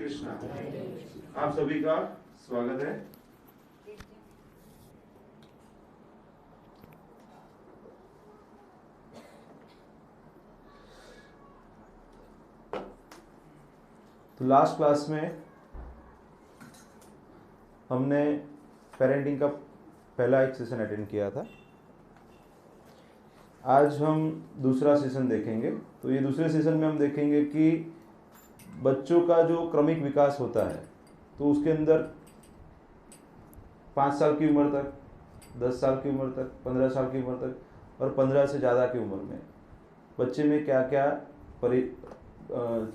कृष्णा। आप सभी का स्वागत है। तो लास्ट क्लास में हमने पेरेंटिंग का पहला एक सेशन अटेंड किया था। आज हम दूसरा सेशन देखेंगे। तो ये दूसरे सेशन में हम देखेंगे कि बच्चों का जो क्रमिक विकास होता है, तो उसके अंदर 5 साल की उम्र तक, 10 साल की उम्र तक, 15 साल की उम्र तक और 15 से ज़्यादा की उम्र में बच्चे में क्या क्या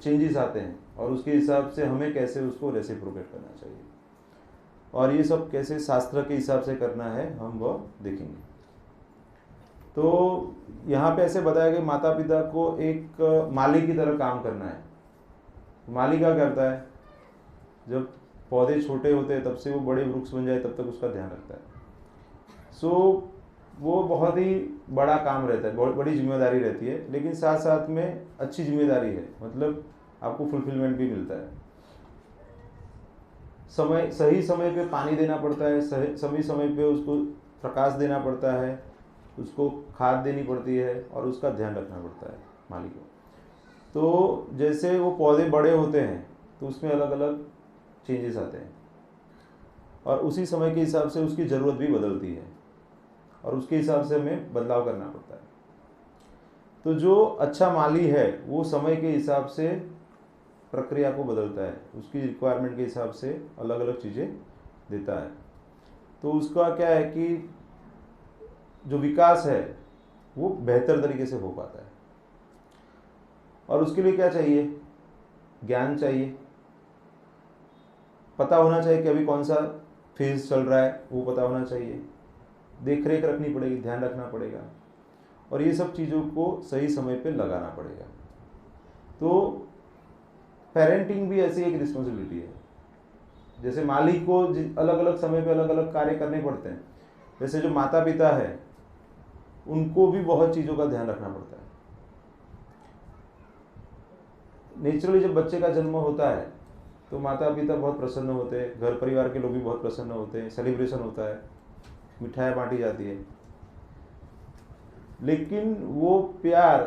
चेंजेस आते हैं और उसके हिसाब से हमें कैसे उसको रेसिप्रोकेट करना चाहिए और ये सब कैसे शास्त्र के हिसाब से करना है, हम वो देखेंगे। तो यहाँ पे ऐसे बताया कि माता पिता को एक माली की तरह काम करना है। माली क्या करता है, जब पौधे छोटे होते हैं तब से वो बड़े वृक्ष बन जाए तब तक उसका ध्यान रखता है। वो बहुत ही बड़ा काम रहता है, बहुत बड़ी जिम्मेदारी रहती है, लेकिन साथ साथ में अच्छी जिम्मेदारी है, मतलब आपको फुलफिलमेंट भी मिलता है। सही समय पे पानी देना पड़ता है, सही समय पे उसको प्रकाश देना पड़ता है, उसको खाद देनी पड़ती है और उसका ध्यान रखना पड़ता है माली को। तो जैसे वो पौधे बड़े होते हैं तो उसमें अलग अलग चेंजेस आते हैं और उसी समय के हिसाब से उसकी ज़रूरत भी बदलती है और उसके हिसाब से हमें बदलाव करना पड़ता है। तो जो अच्छा माली है वो समय के हिसाब से प्रक्रिया को बदलता है, उसकी रिक्वायरमेंट के हिसाब से अलग अलग चीज़ें देता है। तो उसका क्या है कि जो विकास है वो बेहतर तरीके से हो पाता है। और उसके लिए क्या चाहिए? ज्ञान चाहिए, पता होना चाहिए कि अभी कौन सा फेज चल रहा है, वो पता होना चाहिए, देख रेख रखनी पड़ेगी, ध्यान रखना पड़ेगा और ये सब चीज़ों को सही समय पे लगाना पड़ेगा। तो पेरेंटिंग भी ऐसी एक रिस्पॉन्सिबिलिटी है। जैसे माली को अलग अलग समय पे अलग अलग कार्य करने पड़ते हैं, वैसे जो माता पिता है उनको भी बहुत चीज़ों का ध्यान रखना पड़ता है। नेचुरली जब बच्चे का जन्म होता है तो माता पिता बहुत प्रसन्न होते हैं, घर परिवार के लोग भी बहुत प्रसन्न होते हैं, सेलिब्रेशन होता है, मिठाई बांटी जाती है। लेकिन वो प्यार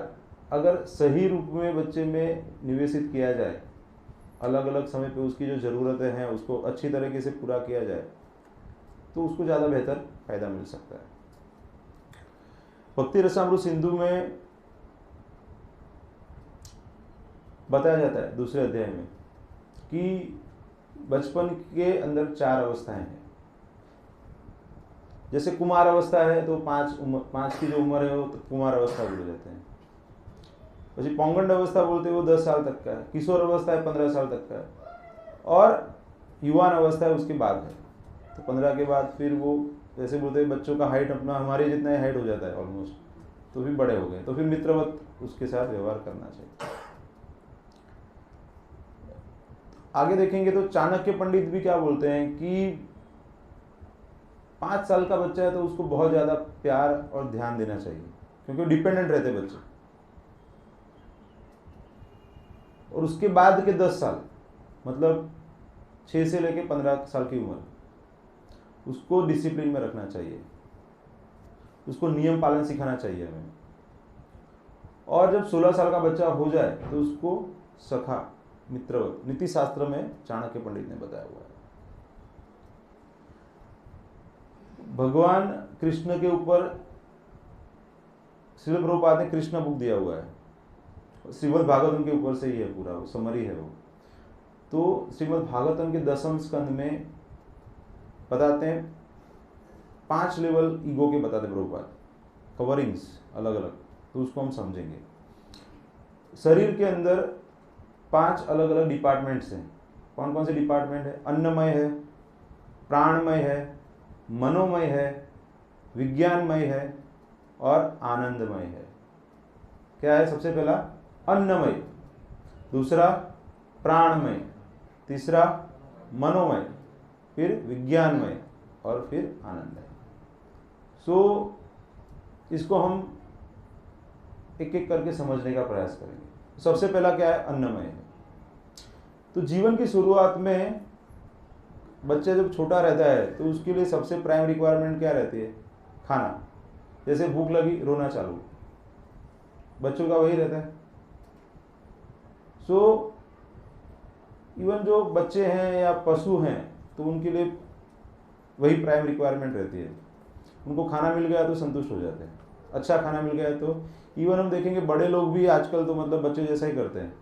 अगर सही रूप में बच्चे में निवेशित किया जाए, अलग अलग समय पे उसकी जो ज़रूरतें हैं उसको अच्छी तरीके से पूरा किया जाए, तो उसको ज़्यादा बेहतर फायदा मिल सकता है। भक्ति रसामृत सिंधु में बताया जाता है दूसरे अध्याय में कि बचपन के अंदर 4 अवस्थाएं हैं। जैसे कुमार अवस्था है तो 5 की जो उम्र है वो कुमार अवस्था बोले जाते हैं। પછી पौगंड अवस्था बोलते हैं वो 10 साल तक का है। किशोर अवस्था है 15 साल तक का है और युवान अवस्था है उसके बाद है। तो 15 के बाद फिर वो जैसे बोलते हैं बच्चों का हाइट अपना हमारे जितना ही हाइट हो जाता है ऑलमोस्ट, तो भी बड़े हो गए, तो फिर मित्रवत उसके साथ व्यवहार करना चाहिए। आगे देखेंगे तो चाणक्य पंडित भी क्या बोलते हैं कि 5 साल का बच्चा है तो उसको बहुत ज़्यादा प्यार और ध्यान देना चाहिए, क्योंकि डिपेंडेंट रहते बच्चे। और उसके बाद के 10 साल मतलब 6 से लेकर 15 साल की उम्र, उसको डिसिप्लिन में रखना चाहिए, उसको नियम पालन सिखाना चाहिए हमें। और जब 16 साल का बच्चा हो जाए तो उसको सखा मित्रवत, नीति शास्त्र में चाणक्य पंडित ने बताया हुआ है। भगवान कृष्ण के ऊपर श्रील प्रभुपाद ने कृष्ण बुक दिया हुआ है, श्रीमद् भागवतम के ऊपर से ही है, पूरा वो समरी है वो। तो श्रीमद् भागवतम के 10वें स्कंद में बताते हैं 5 लेवल ईगो के बताते प्रभुपाद, कवरिंग्स अलग अलग, तो उसको हम समझेंगे। शरीर के अंदर 5 अलग अलग डिपार्टमेंट्स हैं। कौन कौन से डिपार्टमेंट है? अन्नमय है, प्राणमय है, मनोमय है, विज्ञानमय है और आनंदमय है। क्या है? सबसे पहला अन्नमय, दूसरा प्राणमय, तीसरा मनोमय, फिर विज्ञानमय और फिर आनंदमय। इसको हम एक एक करके समझने का प्रयास करेंगे। सबसे पहला क्या है? अन्नमय है। तो जीवन की शुरुआत में बच्चा जब छोटा रहता है तो उसके लिए सबसे प्राइम रिक्वायरमेंट क्या रहती है? खाना। जैसे भूख लगी, रोना चालू, बच्चों का वही रहता है। सो इवन जो बच्चे हैं या पशु हैं तो उनके लिए वही प्राइम रिक्वायरमेंट रहती है। उनको खाना मिल गया तो संतुष्ट हो जाते हैं, अच्छा खाना मिल गया तो। इवन हम देखेंगे बड़े लोग भी आजकल तो मतलब बच्चे जैसा ही करते हैं।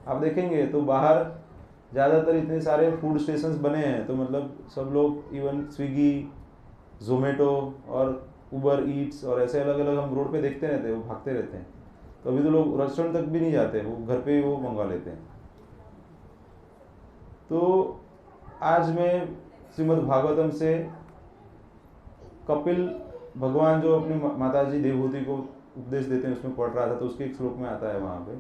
आप देखेंगे तो बाहर ज़्यादातर इतने सारे फूड स्टेशंस बने हैं तो मतलब सब लोग इवन स्विगी, जोमेटो और उबर ईट्स और ऐसे अलग अलग हम रोड पे देखते रहते हैं, वो भागते रहते हैं। तो अभी तो लोग रेस्टोरेंट तक भी नहीं जाते, वो घर पे ही वो मंगवा लेते हैं। तो आज मैं श्रीमद् भागवतम से कपिल भगवान जो अपनी माता जी देवहूति को उपदेश देते हैं उसमें पढ़ रहा था, तो उसके एक श्लोक में आता है वहाँ पे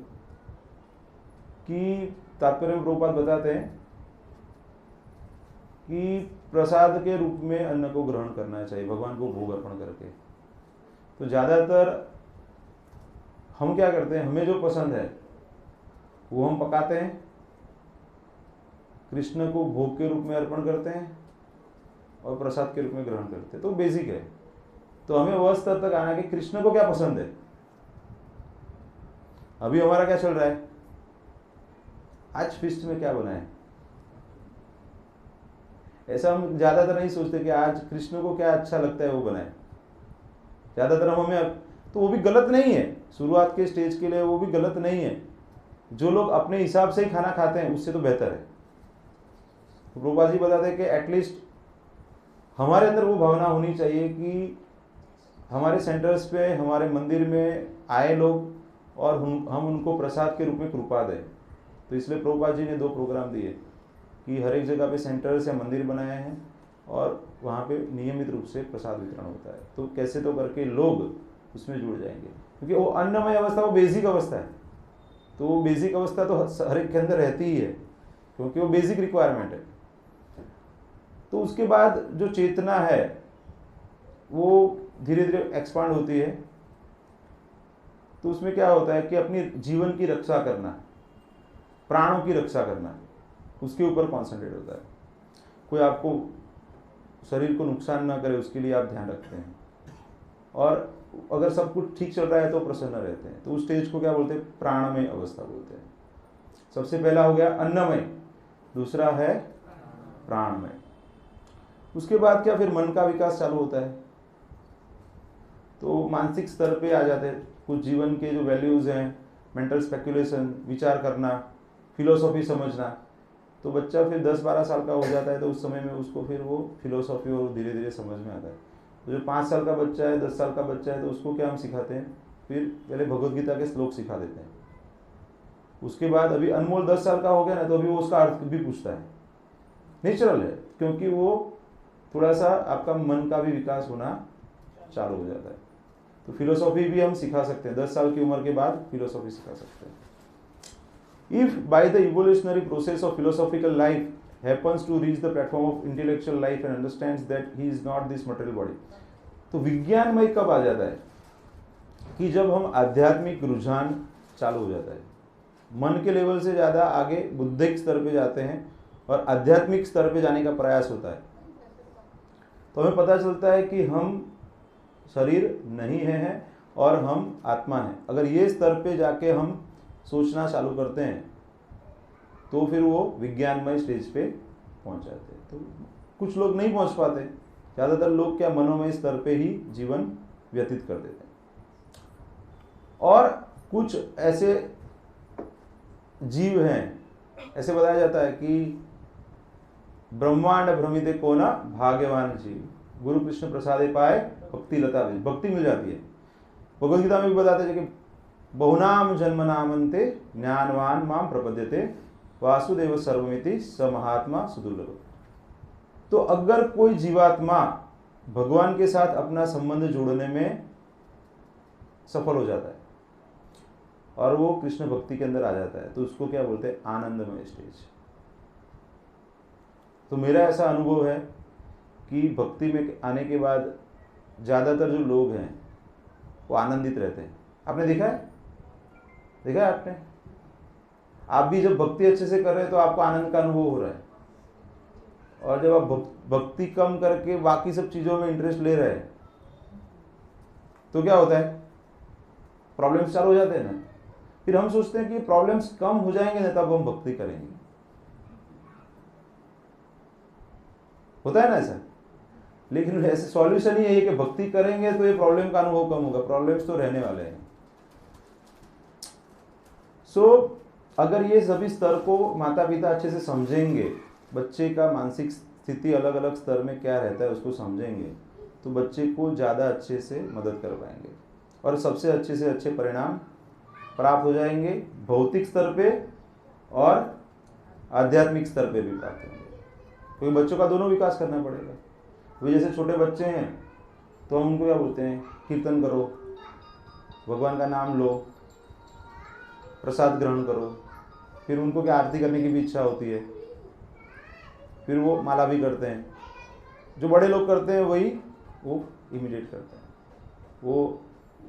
कि तात्पर्य में प्रभुपाद बताते हैं कि प्रसाद के रूप में अन्न को ग्रहण करना चाहिए, भगवान को भोग अर्पण करके। तो ज़्यादातर हम क्या करते हैं, हमें जो पसंद है वो हम पकाते हैं, कृष्ण को भोग के रूप में अर्पण करते हैं और प्रसाद के रूप में ग्रहण करते हैं। तो बेसिक है। तो हमें वह स्तर तक आना कि कृष्ण को क्या पसंद है। अभी हमारा क्या चल रहा है, आज फिस्ट में क्या बना है, ऐसा हम ज्यादातर नहीं सोचते कि आज कृष्ण को क्या अच्छा लगता है वो बनाए। ज्यादातर हम हमें, तो वो भी गलत नहीं है, शुरुआत के स्टेज के लिए वो भी गलत नहीं है। जो लोग अपने हिसाब से ही खाना खाते हैं उससे तो बेहतर है। तो प्रभुपाद जी बताते हैं कि एटलीस्ट हमारे अंदर वो भावना होनी चाहिए कि हमारे सेंटर्स पे, हमारे मंदिर में आए लोग और हम उनको प्रसाद के रूप में कृपा दें। तो इसलिए प्रभुपाद जी ने 2 प्रोग्राम दिए कि हर एक जगह पे सेंटर्स या मंदिर बनाए हैं और वहाँ पे नियमित रूप से प्रसाद वितरण होता है। तो कैसे तो करके लोग उसमें जुड़ जाएंगे, क्योंकि वो अन्नमय अवस्था वो बेसिक अवस्था है। तो वो बेसिक अवस्था तो हर एक के अंदर रहती ही है, क्योंकि वो बेसिक रिक्वायरमेंट है। तो उसके बाद जो चेतना है वो धीरे धीरे एक्सपांड होती है। तो उसमें क्या होता है कि अपनी जीवन की रक्षा करना, प्राणों की रक्षा करना, उसके ऊपर कॉन्सेंट्रेट होता है। कोई आपको शरीर को नुकसान ना करे उसके लिए आप ध्यान रखते हैं, और अगर सब कुछ ठीक चल रहा है तो प्रसन्न रहते हैं। तो उस स्टेज को क्या बोलते हैं, प्राणमय अवस्था बोलते हैं। सबसे पहला हो गया अन्नमय, दूसरा है प्राणमय। उसके बाद क्या, फिर मन का विकास चालू होता है। तो मानसिक स्तर पे आ जाते हैं कुछ जीवन के जो वैल्यूज हैं, मेंटल स्पेकुलेशन, विचार करना, फिलोसॉफी समझना। तो बच्चा फिर 10-12 साल का हो जाता है तो उस समय में उसको फिर वो फिलोसॉफी और धीरे धीरे समझ में आता है। तो जो 5 साल का बच्चा है, 10 साल का बच्चा है, तो उसको क्या हम सिखाते हैं, फिर पहले भगवद गीता के श्लोक सिखा देते हैं। उसके बाद अभी अनमोल 10 साल का हो गया ना, तो अभी वो उसका अर्थ भी पूछता है। नेचुरल है, क्योंकि वो थोड़ा सा आपका मन का भी विकास होना चालू हो जाता है। तो फिलोसॉफी भी हम सिखा सकते हैं, 10 साल की उम्र के बाद फिलोसॉफी सिखा सकते हैं। If by the evolutionary process of philosophical life happens to reach the platform of intellectual life and understands that he is not this material body, तो विज्ञानमय कब आ जाता है कि जब हम आध्यात्मिक रुझान चालू हो जाता है, मन के लेवल से ज़्यादा आगे बुद्धिक स्तर पे जाते हैं और आध्यात्मिक स्तर पे जाने का प्रयास होता है। तो हमें पता चलता है कि हम शरीर नहीं है और हम आत्मा हैं। अगर ये स्तर पे जाके हम सोचना चालू करते हैं तो फिर वो विज्ञानमय स्टेज पे पहुंच जाते हैं। तो कुछ लोग नहीं पहुंच पाते, ज़्यादातर लोग क्या मनोमय स्तर पे ही जीवन व्यतीत कर देते हैं। और कुछ ऐसे जीव हैं, ऐसे बताया जाता है कि ब्रह्मांड भ्रमिते को ना भाग्यवान जीव, गुरु कृष्ण प्रसादे पाए भक्ति लता भी, भक्ति मिल जाती है। भगवद गीता में भी बताते हैं कि बहुनाम जन्म नामंते ज्ञानवान माम प्रपद्यते वासुदेव सर्वमिति स महात्मा सुदुर्लभ। तो अगर कोई जीवात्मा भगवान के साथ अपना संबंध जोड़ने में सफल हो जाता है और वो कृष्ण भक्ति के अंदर आ जाता है, तो उसको क्या बोलते हैं, आनंदमय स्टेज। तो मेरा ऐसा अनुभव है कि भक्ति में आने के बाद ज़्यादातर जो लोग हैं वो आनंदित रहते हैं। आपने देखा है आपने? आप भी जब भक्ति अच्छे से कर रहे हैं तो आपको आनंद का अनुभव हो रहा है, और जब आप भक्ति कम करके बाकी सब चीज़ों में इंटरेस्ट ले रहे हैं तो क्या होता है, प्रॉब्लम्स चालू हो जाते हैं ना। फिर हम सोचते हैं कि प्रॉब्लम्स कम हो जाएंगे ना तब हम भक्ति करेंगे, होता है ना ऐसा। लेकिन ऐसे सॉल्यूशन ही है कि भक्ति करेंगे तो ये प्रॉब्लम का अनुभव कम होगा, प्रॉब्लम्स तो रहने वाले हैं। अगर ये सभी स्तर को माता पिता अच्छे से समझेंगे, बच्चे का मानसिक स्थिति अलग अलग स्तर में क्या रहता है उसको समझेंगे, तो बच्चे को ज़्यादा अच्छे से मदद कर पाएंगे और सबसे अच्छे से अच्छे परिणाम प्राप्त हो जाएंगे, भौतिक स्तर पे और आध्यात्मिक स्तर पे भी प्राप्त होंगे, क्योंकि बच्चों का दोनों विकास करना पड़ेगा। वे जैसे छोटे बच्चे हैं तो हम उनको क्या बोलते हैं, कीर्तन करो, भगवान का नाम लो, प्रसाद ग्रहण करो, फिर उनको क्या आरती करने की भी इच्छा होती है, फिर वो माला भी करते हैं। जो बड़े लोग करते हैं वही वो इमिडिएट करते हैं, वो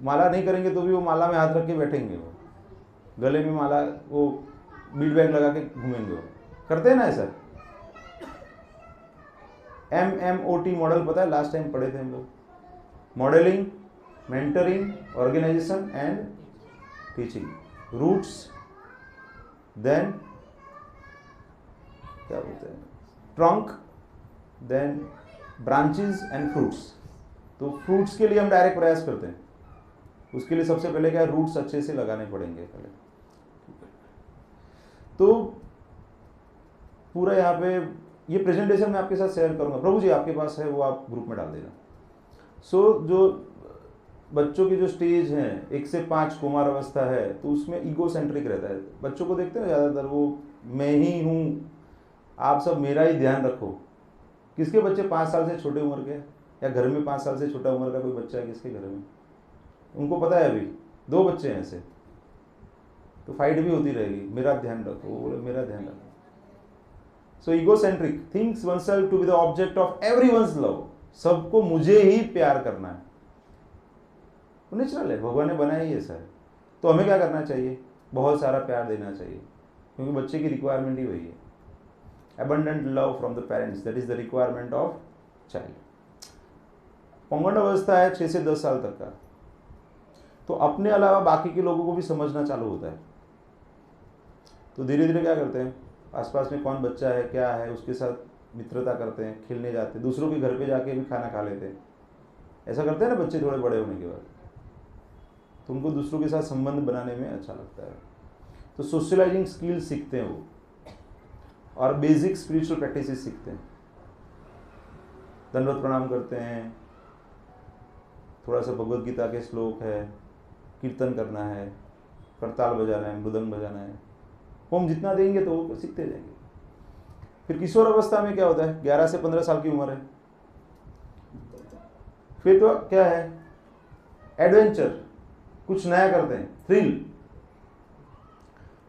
माला नहीं करेंगे तो भी वो माला में हाथ रख के बैठेंगे, वो गले में माला, वो बीड बैग लगा के घूमेंगे, वो करते हैं ना ऐसा। MMOT मॉडल पता है, लास्ट टाइम पढ़े थे हम लोग, modelling, mentoring, organisation and teaching. Roots, then क्या बोलते हैं, trunk, then branches and fruits. तो फ्रूट्स के लिए हम डायरेक्ट प्रयास करते हैं, उसके लिए सबसे पहले क्या, रूट्स अच्छे से लगाने पड़ेंगे पहले। तो पूरा यहाँ पे ये प्रेजेंटेशन मैं आपके साथ शेयर करूंगा, प्रभु जी आपके पास है वो आप ग्रुप में डाल देना। जो बच्चों की जो स्टेज हैं 1 से 5 कुमार अवस्था है, तो उसमें ईगो सेंट्रिक रहता है। बच्चों को देखते हैं ज़्यादातर, वो मैं ही हूँ, आप सब मेरा ही ध्यान रखो। किसके बच्चे 5 साल से छोटे उम्र के, या घर में 5 साल से छोटा उम्र का कोई बच्चा है किसके घर में, उनको पता है अभी 2 बच्चे हैं ऐसे, तो फाइट भी होती रहेगी, मेरा ध्यान रखो, वो बोले मेरा ध्यान रखो। So egocentric thinks oneself to be the object of everyone's love, सबको मुझे ही प्यार करना है, वो नेचुरल है, भगवान ने बनाया ही ऐसा है। तो हमें क्या करना चाहिए, बहुत सारा प्यार देना चाहिए, क्योंकि बच्चे की रिक्वायरमेंट ही वही है। abundant love from the parents, that is the requirement of child। पौगंड अवस्था है 6 से 10 साल तक का, तो अपने अलावा बाकी के लोगों को भी समझना चालू होता है। तो धीरे धीरे क्या करते हैं, आसपास में कौन बच्चा है क्या है उसके साथ मित्रता करते हैं, खेलने जाते हैं, दूसरों के घर पे जाके भी खाना खा लेते हैं। ऐसा करते हैं ना बच्चे थोड़े बड़े होने के बाद, तो उनको दूसरों के साथ संबंध बनाने में अच्छा लगता है। तो सोशलाइजिंग स्किल्स सीखते हैं वो, और बेसिक स्पिरिचुअल प्रैक्टिसेस सीखते हैं। दंडवत प्रणाम करते हैं, थोड़ा सा भगवत गीता के श्लोक है, कीर्तन करना है, करताल बजाना है, मृदंग बजाना है, होम जितना देंगे तो वो सीखते जाएंगे। फिर किशोर अवस्था में क्या होता है, 11 से 15 साल की उम्र है, फिर तो क्या है, एडवेंचर, कुछ नया करते हैं, थ्रिल।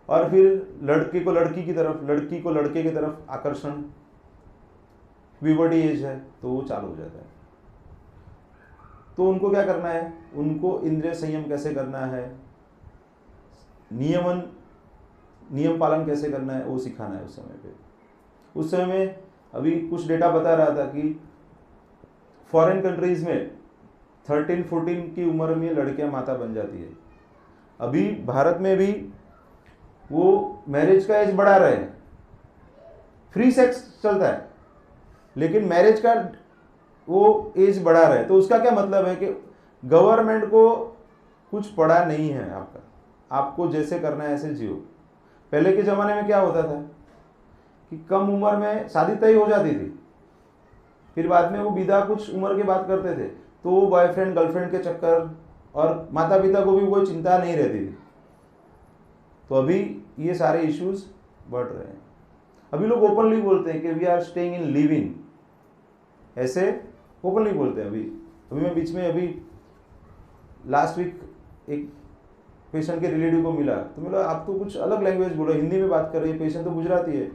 और फिर लड़के को लड़की की तरफ, लड़की को लड़के की तरफ आकर्षण, प्यूबर्टी एज है तो वो चालू हो जाता है। तो उनको क्या करना है, उनको इंद्रिय संयम कैसे करना है, नियम पालन कैसे करना है वो सिखाना है उस समय पे। उस समय में अभी कुछ डेटा बता रहा था कि फॉरेन कंट्रीज में 13-14 की उम्र में लड़कियां माता बन जाती है। अभी भारत में भी वो मैरिज का एज बढ़ा रहे हैं, फ्री सेक्स चलता है लेकिन मैरिज का वो एज बढ़ा रहे हैं। तो उसका क्या मतलब है कि गवर्नमेंट को कुछ पड़ा नहीं है आपका, आपको जैसे करना है ऐसे जियो। पहले के ज़माने में क्या होता था कि कम उम्र में शादी तय हो जाती थी, फिर बाद में वो विदा कुछ उम्र के बाद करते थे, तो वो बॉयफ्रेंड गर्लफ्रेंड के चक्कर, और माता पिता को भी कोई चिंता नहीं रहती थी। तो अभी ये सारे इश्यूज बढ़ रहे हैं। अभी लोग ओपनली बोलते हैं कि we are staying in live in, ऐसे ओपनली बोलते हैं। अभी मैं बीच में अभी लास्ट वीक एक पेशेंट के रिलेटिव को मिला, तो बोला आप तो कुछ अलग लैंग्वेज बोलो, हिंदी में बात कर रही है, पेशेंट तो गुजराती है,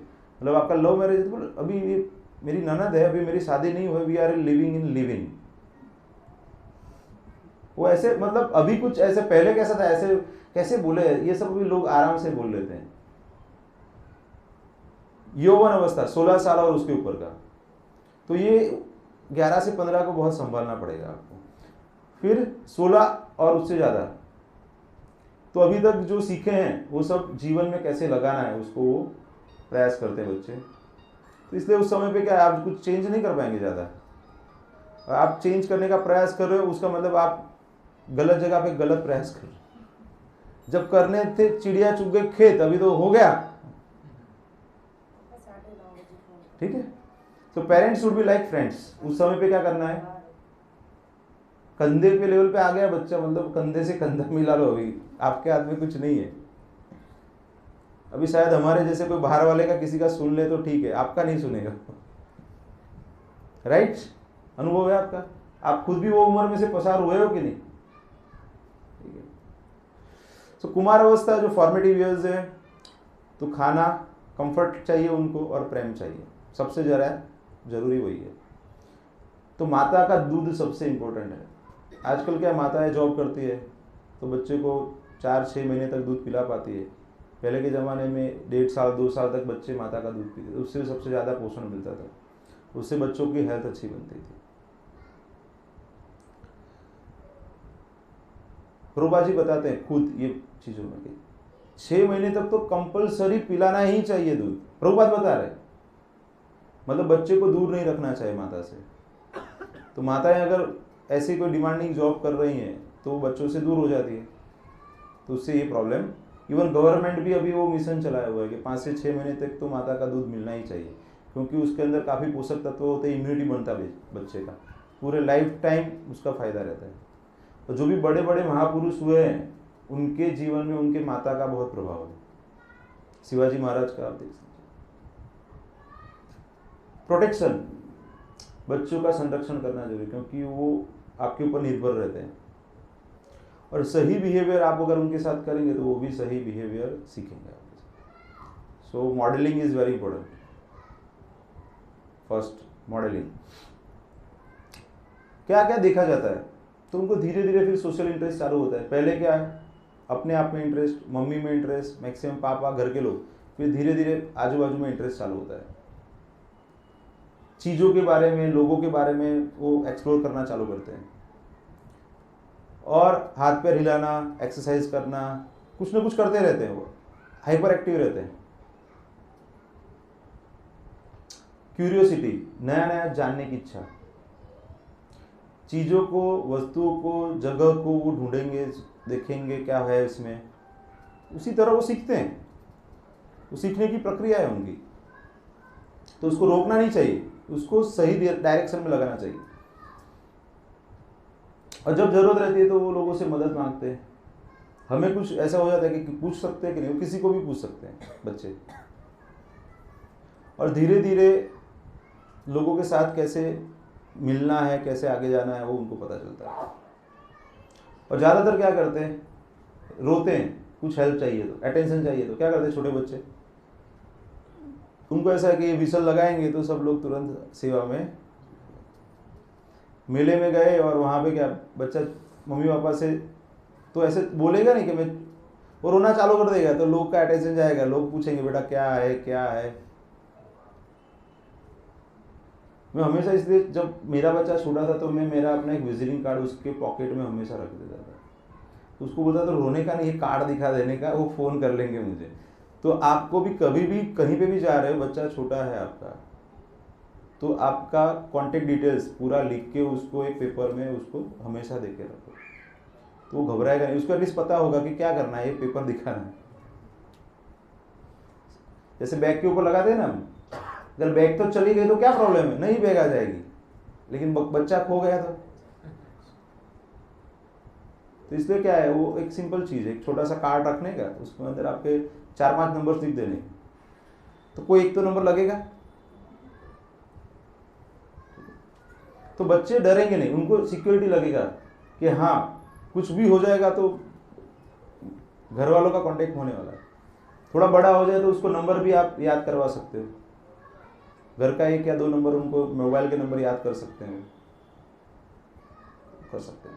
मतलब आपका लव मैरिज है? तो बोले अभी ये मेरी ननद है, अभी मेरी शादी नहीं हुई, we are living in living. वो ऐसे मतलब अभी कुछ ऐसे, पहले कैसा था, ऐसे कैसे बोले, ये सब भी लोग आराम से बोल लेते हैं। यौवन अवस्था 16 साल और उसके ऊपर का, तो ये 11 से 15 को बहुत संभालना पड़ेगा आपको। फिर 16 और उससे ज़्यादा, तो अभी तक जो सीखे हैं वो सब जीवन में कैसे लगाना है उसको वो प्रयास करते हैं बच्चे। तो इसलिए उस समय पे क्या है, आप कुछ चेंज नहीं कर पाएंगे ज़्यादा। आप चेंज करने का प्रयास कर रहे हो, उसका मतलब आप गलत जगह पे गलत प्रयास कर रहे हो। जब करने थे चिड़िया चुग गई खेत, अभी तो हो गया, ठीक है। तो parents should be like friends. उस समय पे क्या करना है, कंधे पे लेवल पे आ गया बच्चा, मतलब कंधे से कंधा मिला लो, अभी आपके हाथ में कुछ नहीं है। अभी शायद हमारे जैसे कोई बाहर वाले का किसी का सुन ले तो ठीक है, आपका नहीं सुनेगा, राइट? अनुभव है आपका, आप खुद भी वो उम्र में से पसार हुए हो कि नहीं? ठीक है। तो कुमार अवस्था जो फॉर्मेटिव ईयर्स है, तो खाना, कंफर्ट चाहिए उनको और प्रेम चाहिए, सबसे ज़्यादा जरूरी वही है। तो माता का दूध सबसे इम्पोर्टेंट है। आजकल क्या, माताएं जॉब करती है तो बच्चे को 4-6 महीने तक दूध पिला पाती है। पहले के ज़माने में 1.5 साल 2 साल तक बच्चे माता का दूध पीते थे, उससे सबसे ज़्यादा पोषण मिलता था, उससे बच्चों की हेल्थ अच्छी बनती थी। प्रभुपाद जी बताते हैं खुद ये चीज़ों में कि 6 महीने तक तो कंपलसरी पिलाना ही चाहिए दूध। प्रभुपाद बता रहे, मतलब बच्चे को दूर नहीं रखना चाहिए माता से। तो माताएं अगर ऐसी कोई डिमांडिंग जॉब कर रही हैं तो बच्चों से दूर हो जाती है, तो उससे ये प्रॉब्लम। इवन गवर्नमेंट भी अभी वो मिशन चलाया हुआ है कि 5 से 6 महीने तक तो माता का दूध मिलना ही चाहिए, क्योंकि उसके अंदर काफ़ी पोषक तत्व होते हैं, इम्यूनिटी बनता है बच्चे का, पूरे लाइफ टाइम उसका फायदा रहता है। और जो भी बड़े बड़े महापुरुष हुए हैं उनके जीवन में उनके माता का बहुत प्रभाव है। शिवाजी महाराज का आप देख सकते। प्रोटेक्शन, बच्चों का संरक्षण करना जरूरी, क्योंकि वो आपके ऊपर निर्भर रहते हैं, और सही बिहेवियर आप अगर उनके साथ करेंगे तो वो भी सही बिहेवियर सीखेंगे आपसे। So modelling is very important. First modelling, क्या क्या देखा जाता है, तो उनको धीरे धीरे फिर सोशल इंटरेस्ट चालू होता है। पहले क्या है, अपने आप में इंटरेस्ट, मम्मी में इंटरेस्ट, मैक्सिमम पापा, घर के लोग, फिर धीरे धीरे आजू बाजू में इंटरेस्ट चालू होता है। चीज़ों के बारे में, लोगों के बारे में वो एक्सप्लोर करना चालू करते हैं, और हाथ पैर हिलाना, एक्सरसाइज करना, कुछ ना कुछ करते रहते हैं, वो हाइपर एक्टिव रहते हैं। क्यूरियोसिटी, नया नया जानने की इच्छा, चीज़ों को, वस्तुओं को, जगह को वो ढूंढेंगे, देखेंगे क्या है इसमें, उसी तरह वो सीखते हैं। वो सीखने की प्रक्रिया है उनकी, तो उसको रोकना नहीं चाहिए, उसको सही डायरेक्शन में लगाना चाहिए। और जब जरूरत रहती है तो वो लोगों से मदद मांगते हैं। हमें कुछ ऐसा हो जाता है कि पूछ सकते हैं कि नहीं, वो किसी को भी पूछ सकते हैं बच्चे। और धीरे धीरे लोगों के साथ कैसे मिलना है, कैसे आगे जाना है, वो उनको पता चलता है। और ज़्यादातर क्या करते हैं, रोते हैं, कुछ हेल्प चाहिए तो, अटेंशन चाहिए तो क्या करते हैं छोटे बच्चे, उनको ऐसा है कि ये विसल लगाएंगे तो सब लोग तुरंत सेवा में। मेले में गए और वहाँ पे क्या, बच्चा मम्मी पापा से तो ऐसे बोलेगा नहीं कि मैं, वो रोना चालू कर देगा तो लोग का अटेंशन जाएगा, लोग पूछेंगे बेटा क्या है क्या है। मैं हमेशा, इसलिए जब मेरा बच्चा छोटा था तो मैं मेरा अपना एक विजिटिंग कार्ड उसके पॉकेट में हमेशा रख देता था। तो उसको बोलता था रोने का नहीं, कार्ड दिखा देने का, वो फ़ोन कर लेंगे मुझे। तो आपको भी कभी भी कहीं पे भी जा रहे हो, बच्चा छोटा है आपका, तो आपका कॉन्टेक्ट डिटेल्स पूरा लिख के उसको एक पेपर में उसको हमेशा दे के रखो, तो वो घबराएगा नहीं, उसको एटलीस्ट पता होगा कि क्या करना है, ये पेपर दिखाना है। जैसे बैग के ऊपर लगाते हैं ना हम, अगर बैग तो चली गई तो क्या प्रॉब्लम है, नहीं बैग आ जाएगी, लेकिन बच्चा खो गया तो इसलिए क्या है, वो एक सिंपल चीज़ है, एक छोटा सा कार्ड रखने का, उसके अंदर आपके 4-5 नंबर लिख देने, तो कोई एक तो नंबर लगेगा। तो बच्चे डरेंगे नहीं, उनको सिक्योरिटी लगेगा कि हाँ कुछ भी हो जाएगा तो घर वालों का कांटेक्ट होने वाला है। थोड़ा बड़ा हो जाए तो उसको नंबर भी आप याद करवा सकते हो, घर का 1 या 2 नंबर उनको मोबाइल के नंबर याद कर सकते हैं, कर सकते हैं।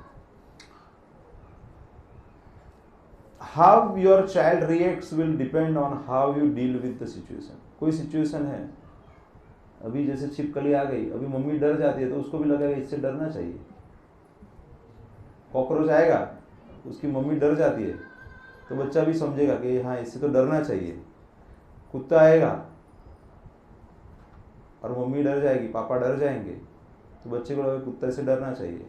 How your child reacts will depend on how you deal with the situation. कोई सिचुएशन है, अभी जैसे छिपकली आ गई, अभी मम्मी डर जाती है तो उसको भी लगेगा इससे डरना चाहिए। कॉकरोच आएगा, उसकी मम्मी डर जाती है तो बच्चा भी समझेगा कि हाँ इससे तो डरना चाहिए। कुत्ता आएगा और मम्मी डर जाएगी, पापा डर जाएंगे, तो बच्चे को लगेगा कुत्ते से डरना चाहिए।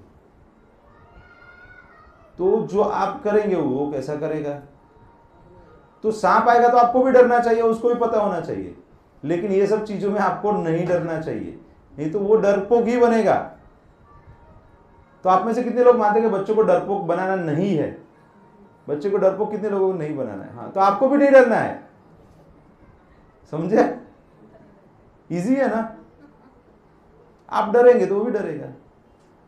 तो जो आप करेंगे वो कैसा करेगा। तो सांप आएगा तो आपको भी डरना चाहिए, उसको भी पता होना चाहिए, लेकिन ये सब चीजों में आपको नहीं डरना चाहिए, नहीं तो वो डरपोक ही बनेगा। तो आप में से कितने लोग मानते हैं कि बच्चों को डरपोक बनाना नहीं है? बच्चे को डरपोक कितने लोगों को नहीं बनाना है? हाँ, तो आपको भी नहीं डरना है, समझे? इजी है ना। आप डरेंगे तो वो भी डरेगा।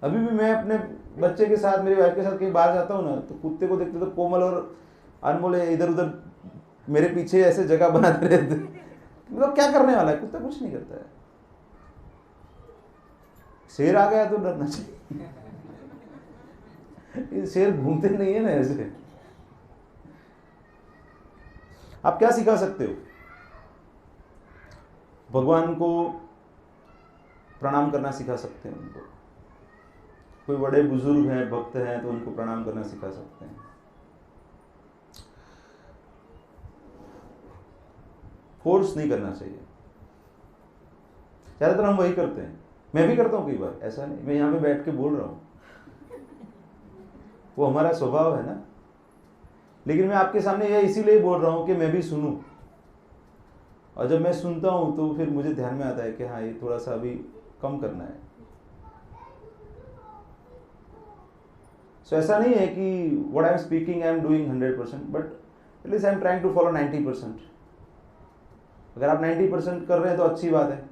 अभी भी मैं अपने बच्चे के साथ, मेरी वाइफ के साथ कहीं बाहर जाता हूँ ना, तो कुत्ते को देखते तो कोमल और अनमोल इधर उधर मेरे पीछे ऐसे जगह बनाते रहते। मतलब क्या करने वाला है, कुत्ता कुछ नहीं करता है। शेर आ गया तो डरना चाहिए। ये शेर घूमते नहीं है ना ऐसे। आप क्या सिखा सकते हो? भगवान को प्रणाम करना सिखा सकते हैं उनको। कोई बड़े बुजुर्ग हैं, भक्त हैं, तो उनको प्रणाम करना सिखा सकते हैं। फोर्स नहीं करना चाहिए। ज्यादातर हम वही करते हैं, मैं भी करता हूं कई बार, ऐसा नहीं मैं यहां पे बैठ के बोल रहा हूं, वो हमारा स्वभाव है ना। लेकिन मैं आपके सामने यह इसीलिए बोल रहा हूं कि मैं भी सुनूं, और जब मैं सुनता हूं तो फिर मुझे ध्यान में आता है कि हाँ ये थोड़ा सा अभी कम करना है। सो ऐसा नहीं है कि what I am speaking I am doing 100%, but at least I am trying to follow 90%। अगर आप 90% कर रहे हैं तो अच्छी बात है,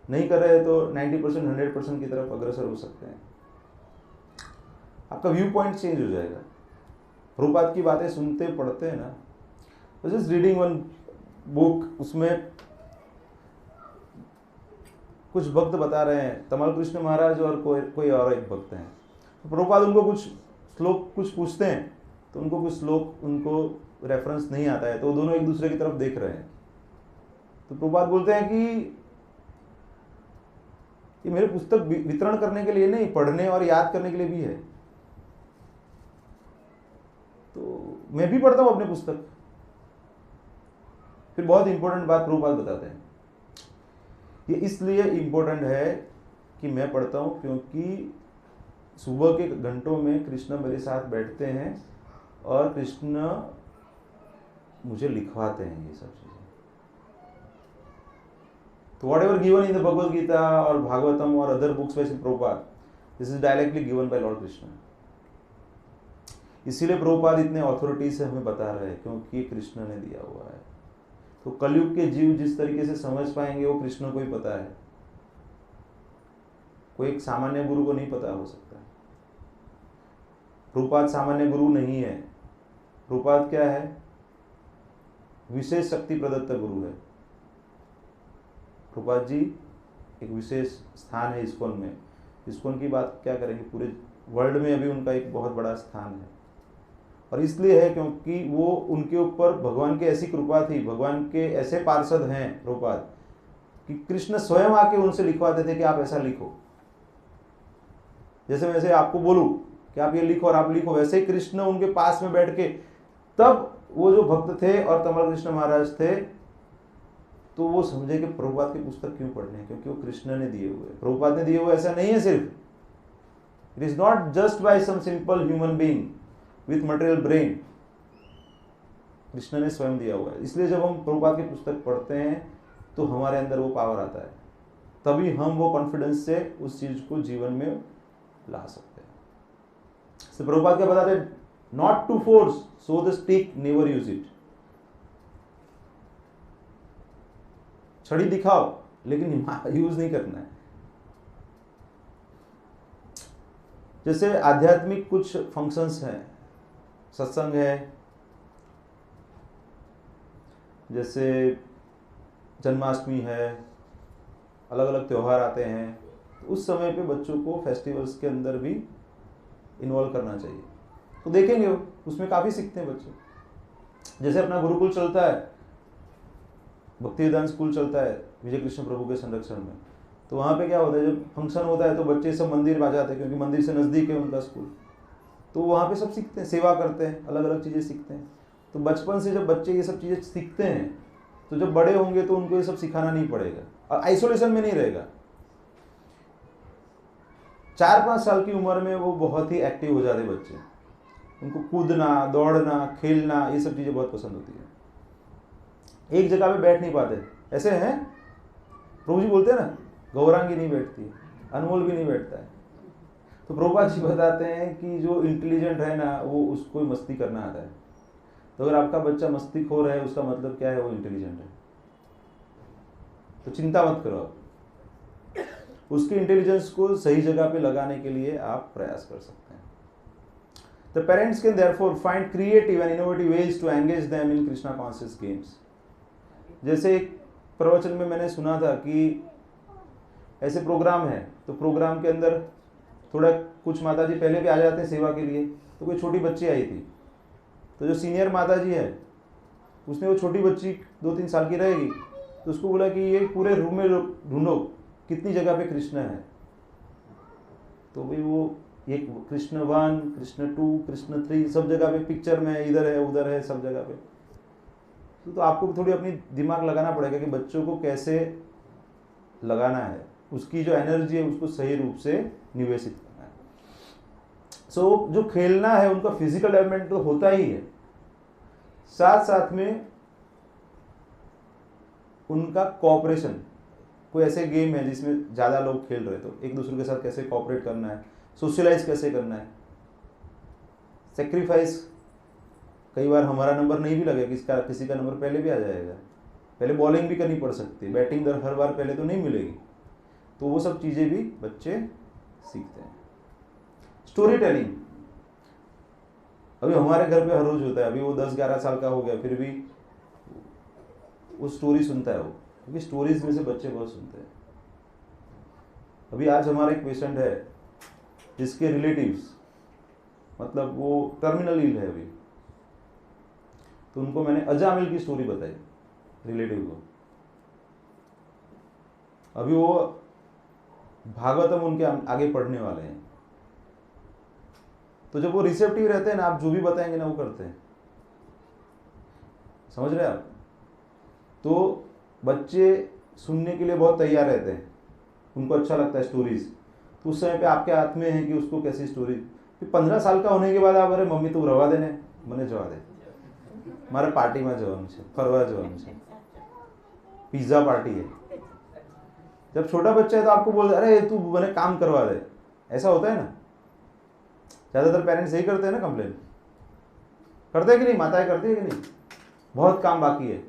नहीं कर रहे हैं तो 90% 100% की तरफ अग्रसर हो सकते हैं। आपका व्यू पॉइंट चेंज हो जाएगा। प्रभुपाद की बातें सुनते पढ़ते हैं ना, जस्ट रीडिंग वन बुक, उसमें कुछ भक्त बता रहे हैं, तमाल कृष्ण महाराज और कोई और एक भक्त हैं, तो प्रभुपाद उनको कुछ श्लोक कुछ पूछते हैं, तो उनको कुछ श्लोक उनको रेफरेंस नहीं आता है, तो दोनों एक दूसरे की तरफ देख रहे हैं। तो प्रभुपाद बोलते हैं कि ये मेरे पुस्तक वितरण करने के लिए नहीं, पढ़ने और याद करने के लिए भी है। तो मैं भी पढ़ता हूं अपने पुस्तक। फिर बहुत इंपॉर्टेंट बात प्रभुपाद बताते हैं, ये इसलिए इंपॉर्टेंट है कि मैं पढ़ता हूं क्योंकि सुबह के घंटों में कृष्ण मेरे साथ बैठते हैं और कृष्ण मुझे लिखवाते हैं ये सब चीजें। तो whatever given in the Bhagavad Gita और भागवतम और other books by Prabhupada, this is directly given by lord Krishna. इसीलिए प्रभुपाद इतने अथॉरिटी से हमें बता रहे हैं, क्योंकि कृष्ण ने दिया हुआ है। तो कलयुग के जीव जिस तरीके से समझ पाएंगे वो कृष्ण को ही पता है, कोई एक सामान्य गुरु को नहीं पता हो सकता। प्रभुपाद सामान्य गुरु नहीं है। प्रभुपाद क्या है? विशेष शक्ति प्रदत्त गुरु है। प्रभुपाद जी एक विशेष स्थान है इस्कॉन में। इस्कॉन की बात क्या करेंगे, पूरे वर्ल्ड में अभी उनका एक बहुत बड़ा स्थान है, और इसलिए है क्योंकि वो उनके ऊपर भगवान की ऐसी कृपा थी, भगवान के ऐसे पार्षद हैं प्रभुपाद, कि कृष्ण स्वयं आके उनसे लिखवाते थे कि आप ऐसा लिखो। जैसे वैसे आपको बोलूं कि आप ये लिखो और आप लिखो, वैसे ही कृष्ण उनके पास में बैठ के, तब वो जो भक्त थे और तमल कृष्ण महाराज थे, तो वो समझे कि प्रभुपाद की पुस्तक क्यों पढ़ने, क्योंकि वो कृष्ण ने दिए हुए, प्रभुपाद ने दिए हुए ऐसा नहीं है सिर्फ। It is not just by some simple human being with material brain, Krishna ने स्वयं दिया हुआ है। इसलिए जब हम प्रभुपाद की पुस्तक पढ़ते हैं तो हमारे अंदर वो पावर आता है, तभी हम वो कॉन्फिडेंस से उस चीज को जीवन में ला सकते हैं। तो प्रभुपाद क्या बताते हैं? Not to force, show the stick, never use it. छड़ी दिखाओ लेकिन यूज नहीं करना है। जैसे आध्यात्मिक कुछ फंक्शंस हैं, सत्संग है, जैसे जन्माष्टमी है, अलग अलग त्योहार आते हैं, तो उस समय पे बच्चों को फेस्टिवल्स के अंदर भी इन्वॉल्व करना चाहिए। तो देखेंगे वो उसमें काफ़ी सीखते हैं बच्चे। जैसे अपना गुरुकुल चलता है, भक्ति वेदांत स्कूल चलता है विजय कृष्ण प्रभु के संरक्षण में, तो वहाँ पे क्या होता है, जब फंक्शन होता है तो बच्चे सब मंदिर में आ जाते हैं, क्योंकि मंदिर से नज़दीक है उनका स्कूल, तो वहाँ पे सब सीखते हैं, सेवा करते हैं, अलग अलग चीज़ें सीखते हैं। तो बचपन से जब बच्चे ये सब चीज़ें सीखते हैं तो जब बड़े होंगे तो उनको ये सब सिखाना नहीं पड़ेगा और आइसोलेशन में नहीं रहेगा। 4-5 साल की उम्र में वो बहुत ही एक्टिव हो जाते बच्चे, उनको कूदना, दौड़ना, खेलना, ये सब चीज़ें बहुत पसंद होती है। एक जगह पे बैठ नहीं पाते, ऐसे हैं प्रभु जी बोलते हैं ना, गौरांगी नहीं बैठती, अनमोल भी नहीं बैठता है। तो प्रभुपाद जी बताते हैं कि जो इंटेलिजेंट है ना, वो उसको मस्ती करना आता है। तो अगर आपका बच्चा मस्तीखोर है, उसका मतलब क्या है, वो इंटेलिजेंट है। तो चिंता मत करो आप, उसकी इंटेलिजेंस को सही जगह पे लगाने के लिए आप प्रयास कर सकते हैं। The parents can therefore find creative and innovative ways to engage them in Krishna conscious games. जैसे एक प्रवचन में मैंने सुना था कि ऐसे प्रोग्राम है, तो प्रोग्राम के अंदर थोड़ा कुछ माताजी पहले भी आ जाते हैं सेवा के लिए, तो कोई छोटी बच्ची आई थी, तो जो सीनियर माताजी है उसने वो छोटी बच्ची 2-3 साल की रहेगी, तो उसको बोला कि ये पूरे रूम में ढूंढो कितनी जगह पे कृष्ण है। तो भाई वो एक कृष्ण 1, कृष्ण 2, कृष्ण 3 सब जगह पे पिक्चर में है, इधर है उधर है, सब जगह पे। तो आपको थोड़ी अपनी दिमाग लगाना पड़ेगा कि बच्चों को कैसे लगाना है, उसकी जो एनर्जी है उसको सही रूप से निवेशित करना है। सो जो खेलना है उनका फिजिकल डेवलपमेंट तो होता ही है, साथ साथ में उनका कोऑपरेशन। कोई ऐसे गेम है जिसमें ज़्यादा लोग खेल रहे, तो एक दूसरे के साथ कैसे कोऑपरेट करना है, सोशलाइज कैसे करना है, सेक्रीफाइस। कई बार हमारा नंबर नहीं भी लगेगा, किसी का नंबर पहले भी आ जाएगा, पहले बॉलिंग भी करनी पड़ सकती है, बैटिंग हर बार पहले तो नहीं मिलेगी। तो वो सब चीज़ें भी बच्चे सीखते हैं। स्टोरी टेलिंग अभी हमारे घर पे हर रोज होता है। अभी वो 10-11 साल का हो गया, फिर भी वो स्टोरी सुनता है वो, क्योंकि स्टोरीज में से बच्चे बहुत सुनते हैं। अभी आज हमारा एक पेशेंट है जिसके रिलेटिव्स, मतलब वो टर्मिनल इल है अभी, तो उनको मैंने अजामिल की स्टोरी बताई रिलेटिव को। अभी वो भागवतम उनके आगे पढ़ने वाले हैं, तो जब वो रिसेप्टिव रहते हैं ना, आप जो भी बताएंगे ना वो करते हैं, समझ रहे हैं आप। तो बच्चे सुनने के लिए बहुत तैयार रहते हैं, उनको अच्छा लगता है स्टोरीज। तो उस समय पे आपके हाथ में है कि उसको कैसी स्टोरी। फिर 15 साल का होने के बाद आप, अरे मम्मी तू रवा देने, मैंने जवा दे, मारे पार्टी में जवान से फरवा जवान से पिज्जा पार्टी है। जब छोटा बच्चा है तो आपको बोल दे, अरे तू मैंने काम करवा दे, ऐसा होता है ना। ज़्यादातर पेरेंट्स यही करते हैं ना, कंप्लेन करते हैं कि नहीं, माताएं करती है कि नहीं, बहुत काम बाकी है।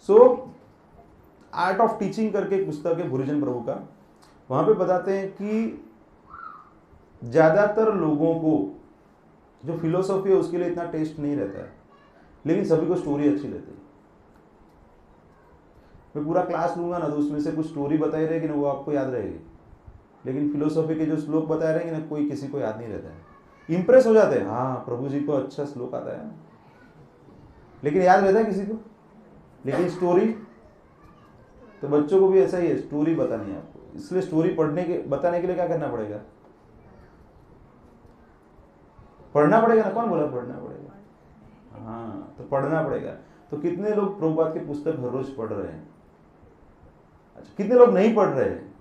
सो आर्ट ऑफ टीचिंग करके एक पुस्तक है भूरिजन प्रभु का, वहां पे बताते हैं कि ज्यादातर लोगों को जो फिलोसॉफी है उसके लिए इतना टेस्ट नहीं रहता है, लेकिन सभी को स्टोरी अच्छी लगती है। मैं पूरा क्लास लूंगा ना, तो उसमें से कुछ स्टोरी बताई रहेगी ना, वो आपको याद रहेगी, लेकिन फिलोसॉफी के जो श्लोक बताए रहेंगे ना, कोई किसी को याद नहीं रहता है। इंप्रेस हो जाते हैं, हाँ प्रभु जी को अच्छा श्लोक आता है, लेकिन याद रहता है किसी को। लेकिन स्टोरी तो बच्चों को भी ऐसा ही है, स्टोरी बतानी है आपको। इसलिए स्टोरी बताने के लिए क्या करना पड़ेगा, पढ़ना पड़ेगा ना। कौन बोला पढ़ना पड़ेगा? हाँ, तो पढ़ना पड़ेगा। तो कितने लोग प्रभुपाद की पुस्तक हर रोज पढ़ रहे हैं? अच्छा, कितने लोग नहीं पढ़ रहे हैं?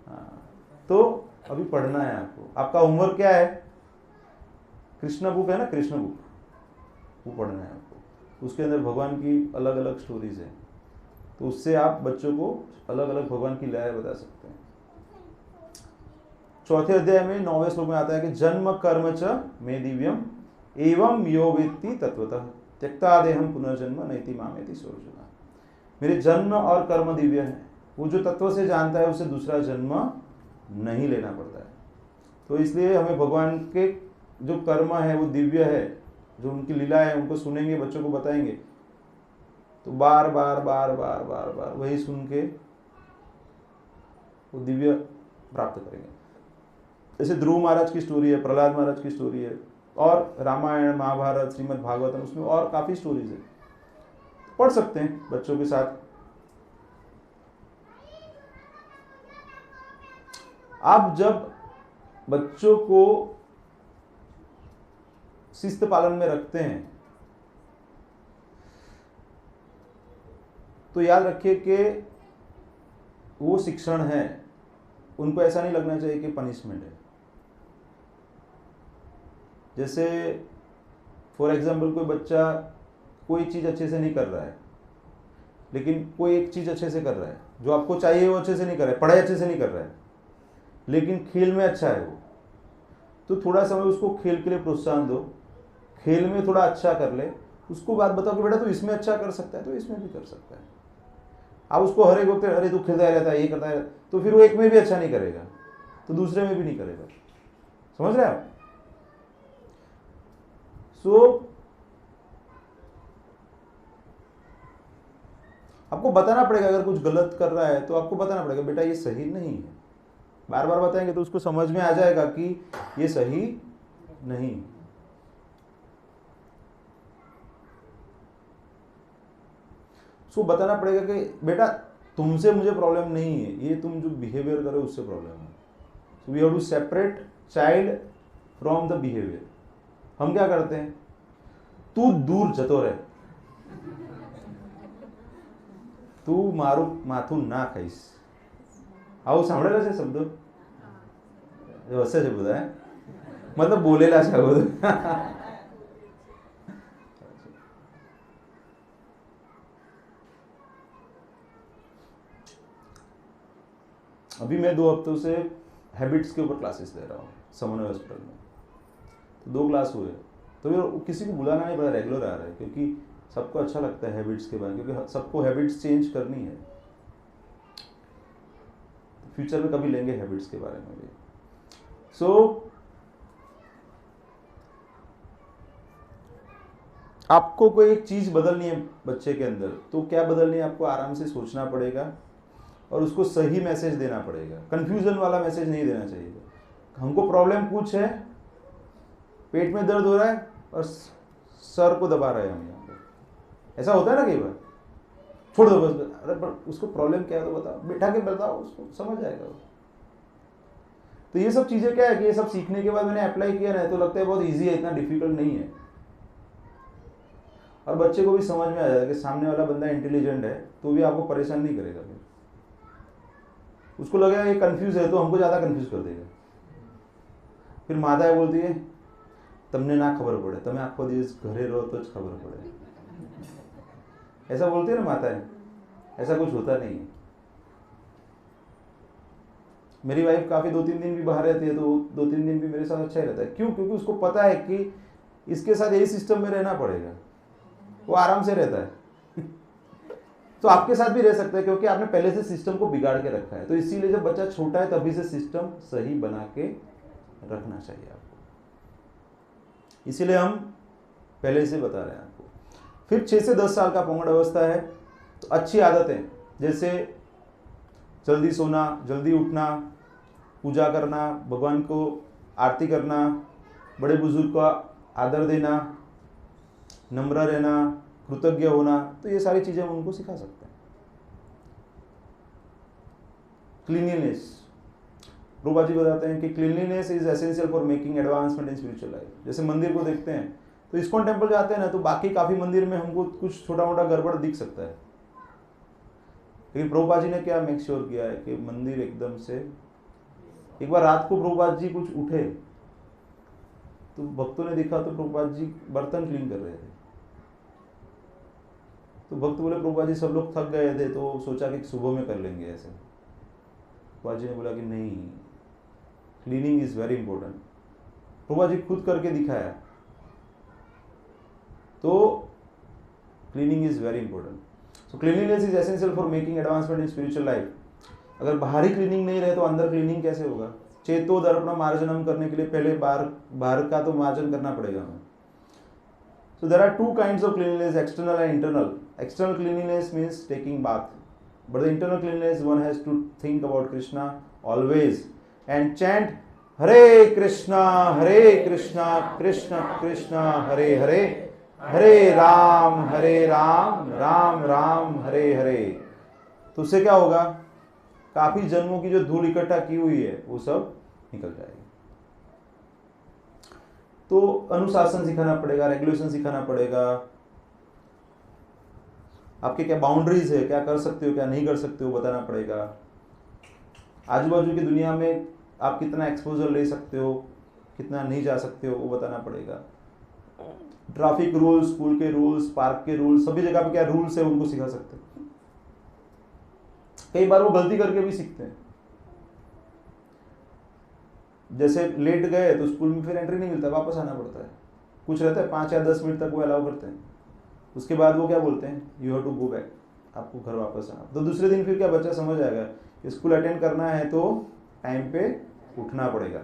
हाँ, तो अभी पढ़ना है आपको। आपका होमवर्क क्या है? कृष्ण बुक है ना, कृष्ण बुक, वो पढ़ना है आपको। उसके अंदर भगवान की अलग अलग स्टोरीज है, तो उससे आप बच्चों को अलग अलग भगवान की लीलाएं बता सकते हैं। 4थे अध्याय में 9वें श्लोक में आता है कि जन्म कर्म च मे दिव्यम एवं यो वेत्ति तत्वतः त्यक्ता देहम पुनर्जन्म नैति मामेति सोर्जुना। मेरे जन्म और कर्म दिव्य है, वो जो तत्व से जानता है उसे दूसरा जन्म नहीं लेना पड़ता है। तो इसलिए हमें भगवान के जो कर्म है वो दिव्य है, जो उनकी लीला है उनको सुनेंगे, बच्चों को बताएंगे, तो बार बार बार बार बार बार वही सुन के वो दिव्य प्राप्त करेंगे। जैसे ध्रुव महाराज की स्टोरी है, प्रहलाद महाराज की स्टोरी है, और रामायण महाभारत श्रीमद् भागवतम, उसमें और काफ़ी स्टोरीज है, पढ़ सकते हैं बच्चों के साथ। आप जब बच्चों को शिस्त पालन में रखते हैं तो याद रखिए कि वो शिक्षण है, उनको ऐसा नहीं लगना चाहिए कि पनिशमेंट है। जैसे फॉर एग्जाम्पल कोई बच्चा कोई चीज़ अच्छे से नहीं कर रहा है, लेकिन कोई एक चीज़ अच्छे से कर रहा है, जो आपको चाहिए वो अच्छे से नहीं कर रहा है, पढ़ाई अच्छे से नहीं कर रहा है, लेकिन खेल में अच्छा है वो, तो थोड़ा समय उसको खेल के लिए प्रोत्साहन दो, खेल में थोड़ा अच्छा कर ले, उसको बात बताओ कि बेटा तू इसमें अच्छा कर सकता है तो इसमें भी कर सकता है। आप उसको हर एक वक्त अरे तू खेलता रहता है, ये करता है, तो फिर वो एक में भी अच्छा नहीं करेगा तो दूसरे में भी नहीं करेगा। समझ रहे हैं आप? आपको बताना पड़ेगा, अगर कुछ गलत कर रहा है तो आपको बताना पड़ेगा बेटा ये सही नहीं है। बार बार बताएंगे तो उसको समझ में आ जाएगा कि ये सही नहीं। उसको बताना पड़ेगा कि बेटा तुमसे मुझे प्रॉब्लम नहीं है, ये तुम जो बिहेवियर करो उससे प्रॉब्लम है। So we have to separate child from the behaviour. हम क्या करते हैं, तू दूर जतो रहे, तू मारू माथू ना खाईस, આવું સાંભળેલા છે શબ્દો? હશે છે બધા, मतलब बोलेला છે આ બધું। अभी मैं 2 हफ्तों से हैबिट्स के ऊपर क्लासेस दे रहा हूँ समन्वय हॉस्पिटल में। तो 2 क्लास हुए, तो ये किसी को बुलाना नहीं पड़ा, रेगुलर आ रहा है, क्योंकि सबको अच्छा लगता है हैबिट्स के बारे में, क्योंकि सबको हैबिट्स चेंज करनी है। फ्यूचर में कभी लेंगे हैबिट्स के बारे में भी। आपको कोई एक चीज़ बदलनी है बच्चे के अंदर, तो क्या बदलनी है आपको आराम से सोचना पड़ेगा और उसको सही मैसेज देना पड़ेगा। कंफ्यूजन वाला मैसेज नहीं देना चाहिए। हमको प्रॉब्लम कुछ है, पेट में दर्द हो रहा है और सर को दबा रहे हैं हम यहाँ पे, ऐसा होता है ना कई बार, छोड़ दो बस। अरे पर उसको प्रॉब्लम क्या है तो बताओ, बैठा के बताओ, उसको समझ जाएगा वो। तो ये सब चीज़ें क्या है कि ये सब सीखने के बाद मैंने अप्लाई किया ना, तो लगता है बहुत ईजी है, इतना डिफिकल्ट नहीं है। और बच्चे को भी समझ में आ जाएगा कि सामने वाला बंदा इंटेलिजेंट है तो भी आपको परेशान नहीं करेगा। फिर उसको लगेगा ये कंफ्यूज है तो हमको ज़्यादा कंफ्यूज कर देगा। फिर माताएं बोलती है तमने ना खबर पड़े, તમે આખો દિવસ ઘરે રહો तो खबर पड़े, ऐसा बोलती है ना माताएं। ऐसा कुछ होता नहीं है। मेरी वाइफ काफ़ी 2-3 दिन भी बाहर रहती है तो 2-3 दिन भी मेरे साथ अच्छा ही रहता है। क्यों? क्योंकि उसको पता है कि इसके साथ यही सिस्टम में रहना पड़ेगा, वो आराम से रहता है। तो आपके साथ भी रह सकता है क्योंकि आपने पहले से सिस्टम को बिगाड़ के रखा है। तो इसीलिए जब बच्चा छोटा है तभी से सिस्टम सही बना के रखना चाहिए आपको। इसीलिए हम पहले से बता रहे हैं आपको। फिर 6 से 10 साल का पौगंड अवस्था है, तो अच्छी आदतें जैसे जल्दी सोना, जल्दी उठना, पूजा करना, भगवान को आरती करना, बड़े बुजुर्ग का आदर देना, नम्र रहना, कृतज्ञ होना, तो ये सारी चीज़ें हम उनको सिखा सकते हैं। क्लीनलीनेस, रूपा जी बताते हैं कि cleanliness is essential for making advancement in spiritual life. जैसे मंदिर को देखते हैं तो इस्कॉन टेम्पल जाते हैं ना, तो बाकी काफ़ी मंदिर में हमको कुछ छोटा मोटा गड़बड़ दिख सकता है, लेकिन प्रभुपाद जी ने क्या मेक श्योर किया है कि मंदिर एकदम से। एक बार रात को प्रभुपाद जी कुछ उठे तो भक्तों ने देखा तो प्रभुपाद जी बर्तन क्लीन कर रहे थे। तो भक्त बोले प्रभुपाद जी सब लोग थक गए थे तो सोचा कि सुबह में कर लेंगे ऐसे। प्रभुपाद जी ने बोला कि नहीं, cleaning is very important. Prabhupada ji खुद करके दिखाया, तो cleaning is very important. So cleaningness is essential for making advancement in spiritual life. अगर बाहरी क्लीनिंग नहीं रहे तो अंदर क्लीनिंग कैसे होगा? चेतो दर्पण मार्जनम करने के लिए पहले बाहर का तो मार्जन करना पड़ेगा हमें। So there are 2 kinds of cleanliness, external and internal. External cleanliness means taking bath, But the internal cleanliness, one has to think about Krishna always and chant Hare Krishna, Krishna Krishna, Hare Hare, Hare Ram, Ram Ram, Hare Hare. तो उससे क्या होगा, काफी जन्मों की जो धूल इकट्ठा की हुई है वो सब निकल जाएगी. तो अनुशासन सिखाना पड़ेगा, रेगुलेशन सिखाना पड़ेगा, आपके क्या बाउंड्रीज है, क्या कर सकते हो क्या नहीं कर सकते हो बताना पड़ेगा. आजू बाजू की दुनिया में आप कितना एक्सपोजर ले सकते हो, कितना नहीं जा सकते हो वो बताना पड़ेगा. ट्रैफिक रूल्स, स्कूल के रूल्स, पार्क के रूल्स, सभी जगह पे क्या रूल्स है उनको सिखा सकते हैं. कई बार वो गलती करके भी सीखते हैं. जैसे लेट गए तो स्कूल में फिर एंट्री नहीं मिलता, वापस आना पड़ता है. कुछ रहता है 5 या 10 मिनट तक वो अलाउ करते हैं, उसके बाद वो क्या बोलते हैं, you have to go back, आपको घर वापस आना. तो दूसरे दिन फिर क्या बच्चा समझ आएगा, स्कूल अटेंड करना है तो टाइम पे उठना पड़ेगा.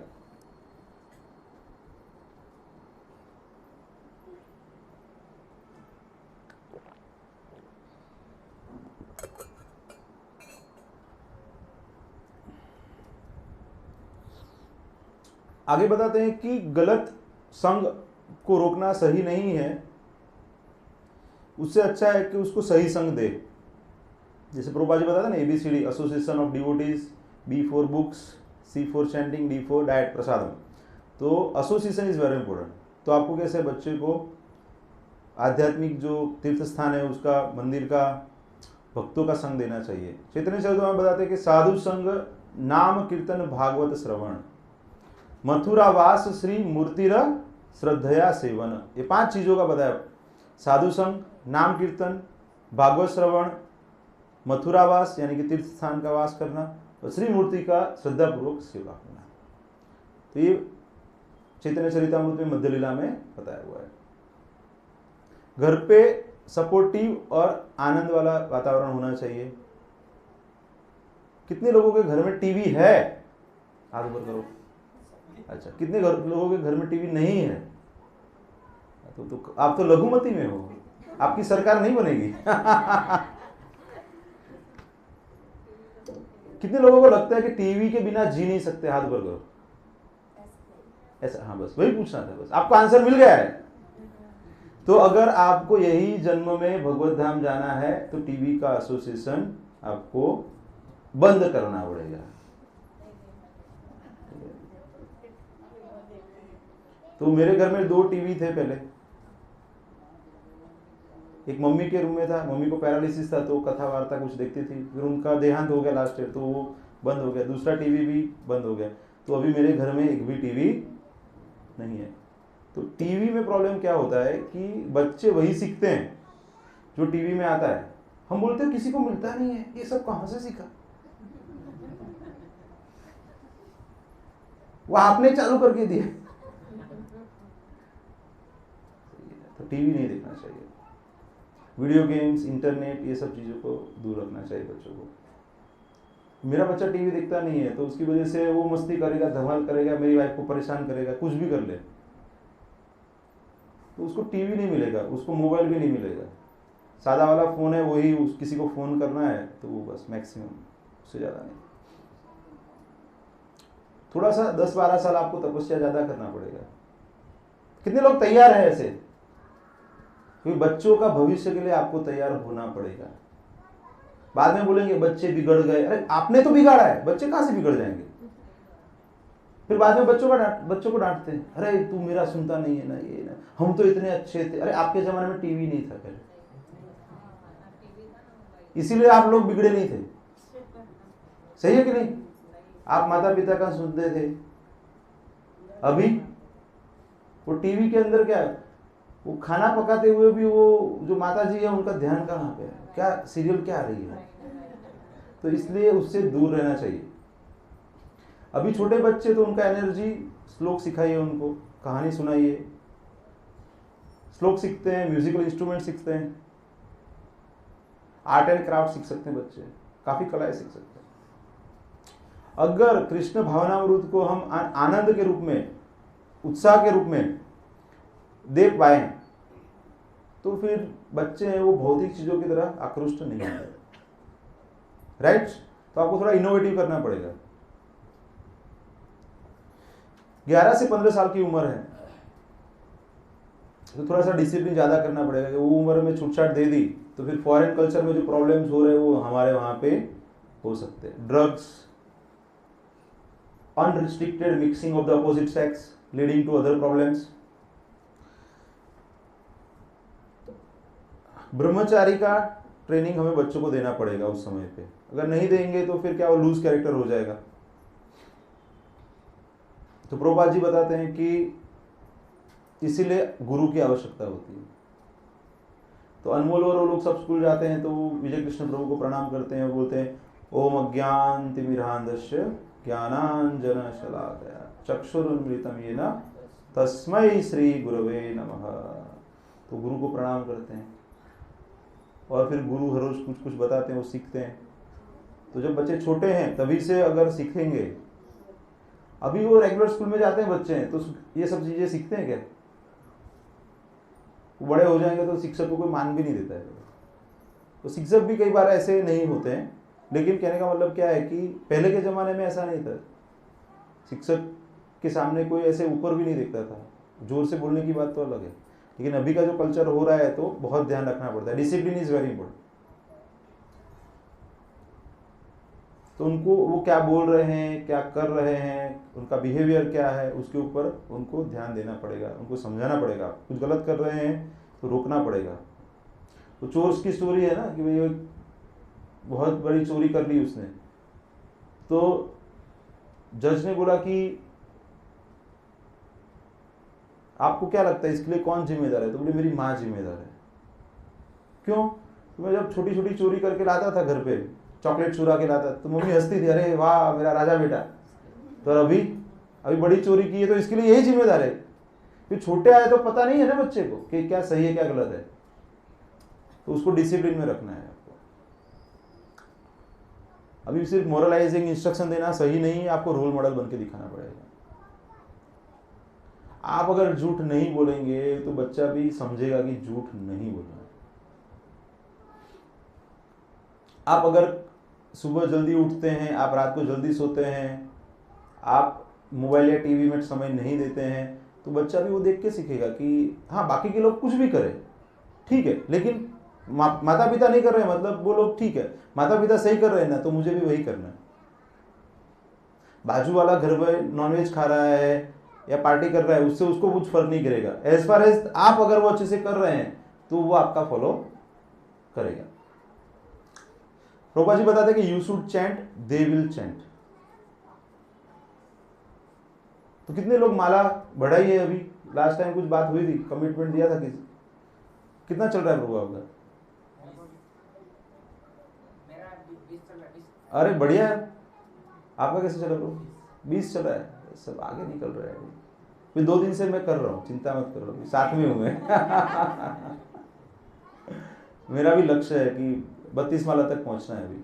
आगे बताते हैं कि गलत संग को रोकना सही नहीं है, उससे अच्छा है कि उसको सही संग दे. जैसे प्रभुपाद जी बताते ना, ABCD, association of devotees, B for books, C for chanting, D for diet prasadam. तो एसोसिएशन इज वेरी इंपॉर्टेंट. तो आपको कैसे बच्चे को आध्यात्मिक जो तीर्थ स्थान है उसका, मंदिर का, भक्तों का संग देना चाहिए. चैतन्य चरितामृत में बताते हैं कि साधु संग, नाम कीर्तन, भागवत श्रवण, मथुरावास, श्री मूर्तिर श्रद्धया सेवन. ये 5 चीजों का बताया. साधु संग, नाम कीर्तन, भागवत श्रवण, मथुरावास यानी कि तीर्थ स्थान का वास करना, और श्री मूर्ति का श्रद्धा पूर्वक सेवा करना. तो ये चैतन्य चरितामृत में मध्य लीला में बताया हुआ है. घर पे सपोर्टिव और आनंद वाला वातावरण होना चाहिए. कितने लोगों के घर में टीवी है, हाथ ऊपर करो. अच्छा, कितने लोगों के घर में टीवी नहीं है? तो आप तो लघुमती में हो, आपकी सरकार नहीं बनेगी. कितने लोगों को लगता है कि टीवी के बिना जी नहीं सकते? हाथ ऊपर करो. ऐसा, हाँ बस वही पूछना था, बस आपको आंसर मिल गया है. तो अगर आपको यही जन्म में भगवत धाम जाना है तो टीवी का एसोसिएशन आपको बंद करना पड़ेगा. तो मेरे घर में 2 टीवी थे पहले. एक मम्मी के रूम में था, मम्मी को पैरालिसिस था तो कथा वार्ता कुछ देखती थी, फिर उनका देहांत हो गया लास्ट ईयर तो वो बंद हो गया. दूसरा टीवी भी बंद हो गया. तो अभी मेरे घर में एक भी टीवी नहीं है. तो टीवी में प्रॉब्लम क्या होता है कि बच्चे वही सीखते हैं जो टीवी में आता है. हम बोलते हैं किसी को मिलता नहीं है, ये सब कहां से सीखा? वो आपने चालू करके दिया. तो टीवी नहीं देखना चाहिए. वीडियो गेम्स, इंटरनेट, ये सब चीज़ों को दूर रखना चाहिए बच्चों को. मेरा बच्चा टीवी देखता नहीं है तो उसकी वजह से वो मस्ती करेगा, धमाल करेगा, मेरी वाइफ को परेशान करेगा, कुछ भी कर ले. तो उसको टीवी नहीं मिलेगा, उसको मोबाइल भी नहीं मिलेगा. सादा वाला फ़ोन है वही, किसी को फ़ोन करना है तो वो बस मैक्सिमम, उससे ज़्यादा नहीं. थोड़ा सा 10-12 साल आपको तपस्या ज़्यादा करना पड़ेगा. कितने लोग तैयार हैं ऐसे? क्योंकि बच्चों का भविष्य के लिए आपको तैयार होना पड़ेगा. बाद में बोलेंगे बच्चे बिगड़ गए. अरे आपने तो बिगाड़ा है, बच्चे कहां से बिगड़ जाएंगे? फिर बाद में बच्चों को डांटते हैं, अरे तू मेरा सुनता नहीं है ना, ये ना, हम तो इतने अच्छे थे. अरे आपके जमाने में टीवी नहीं था पहले, इसीलिए आप लोग बिगड़े नहीं थे. सही है कि नहीं? आप माता पिता का सुनते थे. अभी वो टीवी के अंदर क्या है, वो खाना पकाते हुए भी वो जो माता जी है उनका ध्यान कहाँ पे है, क्या सीरियल क्या आ रही है. तो इसलिए उससे दूर रहना चाहिए. अभी छोटे बच्चे तो उनका एनर्जी, श्लोक सिखाइए उनको, कहानी सुनाइए. श्लोक सीखते हैं, म्यूजिकल इंस्ट्रूमेंट सीखते हैं, आर्ट एंड क्राफ्ट सीख सकते हैं बच्चे, काफी कलाएं सीख सकते हैं. अगर कृष्ण भावनामृत को हम आनंद के रूप में, उत्साह के रूप में दे पाए तो फिर बच्चे हैं वो भौतिक चीजों की तरह आकृष्ट नहीं होते. राइट। तो आपको थोड़ा इनोवेटिव करना पड़ेगा। 11 से 15 साल की उम्र है तो थोड़ा सा डिसिप्लिन ज़्यादा करना पड़ेगा कि वो उम्र में छूटछाट दे दी तो फिर फॉरेन कल्चर में जो प्रॉब्लम्स हो रहे हैं वो हमारे वहाँ पे हो सकते हैं। Drugs, unrestricted mixing of the opposite sex leading to other problems. Brahmachari का ट्रेनिंग हमें बच्चों को देना पड़ेगा उस समय पे, अगर नहीं देंगे तो फिर क्या वो लूज कैरेक्टर हो जाएगा। तो प्रभुपाद जी बताते हैं कि इसीलिए गुरु की आवश्यकता होती है। तो अनमोल और वो लोग सब स्कूल जाते हैं तो वो विजय कृष्ण प्रभु को प्रणाम करते हैं, बोलते हैं ओम अज्ञान तिमिरांधस्य ज्ञानांजन शलाकया चक्षुरुन्मिलितं येन तस्मै श्री गुरवे नमः। तो गुरु को प्रणाम करते हैं और फिर गुरु हर रोज कुछ कुछ बताते हैं, वो सीखते हैं। तो जब बच्चे छोटे हैं तभी से अगर सीखेंगे, अभी वो रेगुलर स्कूल में जाते हैं बच्चे हैं तो ये सब चीजें सीखते हैं क्या? बड़े हो जाएंगे तो शिक्षक को कोई मान भी नहीं देता है। तो शिक्षक भी कई बार ऐसे नहीं होते हैं, लेकिन कहने का मतलब क्या है कि पहले के ज़माने में ऐसा नहीं था। शिक्षक के सामने कोई ऐसे ऊपर भी नहीं देखता था, जोर से बोलने की बात तो अलग है। लेकिन अभी का जो कल्चर हो रहा है तो बहुत ध्यान रखना पड़ता है। Discipline is very important. तो उनको वो क्या बोल रहे हैं, क्या कर रहे हैं, उनका बिहेवियर क्या है, उसके ऊपर उनको ध्यान देना पड़ेगा, उनको समझाना पड़ेगा। कुछ गलत कर रहे हैं तो रोकना पड़ेगा। तो चोर की स्टोरी है ना कि भाई बहुत बड़ी चोरी कर ली उसने, तो जज ने बोला कि आपको क्या लगता है इसके लिए कौन जिम्मेदार है? तो बोले मेरी माँ जिम्मेदार है। क्यों? तो मैं जब छोटी छोटी चोरी करके लाता था घर पे, चॉकलेट चुरा के लाता तो मम्मी हंसती थी, अरे वाह मेरा राजा बेटा। तो अभी बड़ी चोरी की है तो इसके लिए यही जिम्मेदार है। फिर छोटे आए तो पता नहीं है ना बच्चे को कि क्या सही है क्या गलत है, तो उसको डिसिप्लिन में रखना है आपको। अभी सिर्फ मोरलाइजिंग इंस्ट्रक्शन देना सही नहीं है, आपको रोल मॉडल बन के दिखाना पड़ेगा। आप अगर झूठ नहीं बोलेंगे तो बच्चा भी समझेगा कि झूठ नहीं बोलना है। आप अगर सुबह जल्दी उठते हैं, आप रात को जल्दी सोते हैं, आप मोबाइल या टीवी में समय नहीं देते हैं, तो बच्चा भी वो देख के सीखेगा कि हाँ बाकी के लोग कुछ भी करें ठीक है, लेकिन माता पिता नहीं कर रहे हैं मतलब वो लोग ठीक है, माता पिता सही कर रहे हैं ना तो मुझे भी वही करना है। बाजू वाला घर में नॉनवेज खा रहा है या पार्टी कर रहा है, उससे उसको कुछ फर्क नहीं करेगा। एज फार एज आप अगर वो अच्छे से कर रहे हैं तो वो आपका फॉलो करेगा। प्रभुपाद जी बताते हैं कि you should chant, they will chant. तो कितने लोग माला बढ़ाई है? अभी लास्ट टाइम कुछ बात हुई थी, कमिटमेंट दिया था किसी, कितना चल रहा है प्रभु आपका? अरे बढ़िया है। आपका कैसे चल रहा है? 20 चल रहा है, सब आगे निकल रहा है। फिर 2 दिन से मैं कर रहा हूँ, चिंता मत करो, साथ में हूँ मैं। मेरा भी लक्ष्य है कि 32 माला तक पहुँचना है। अभी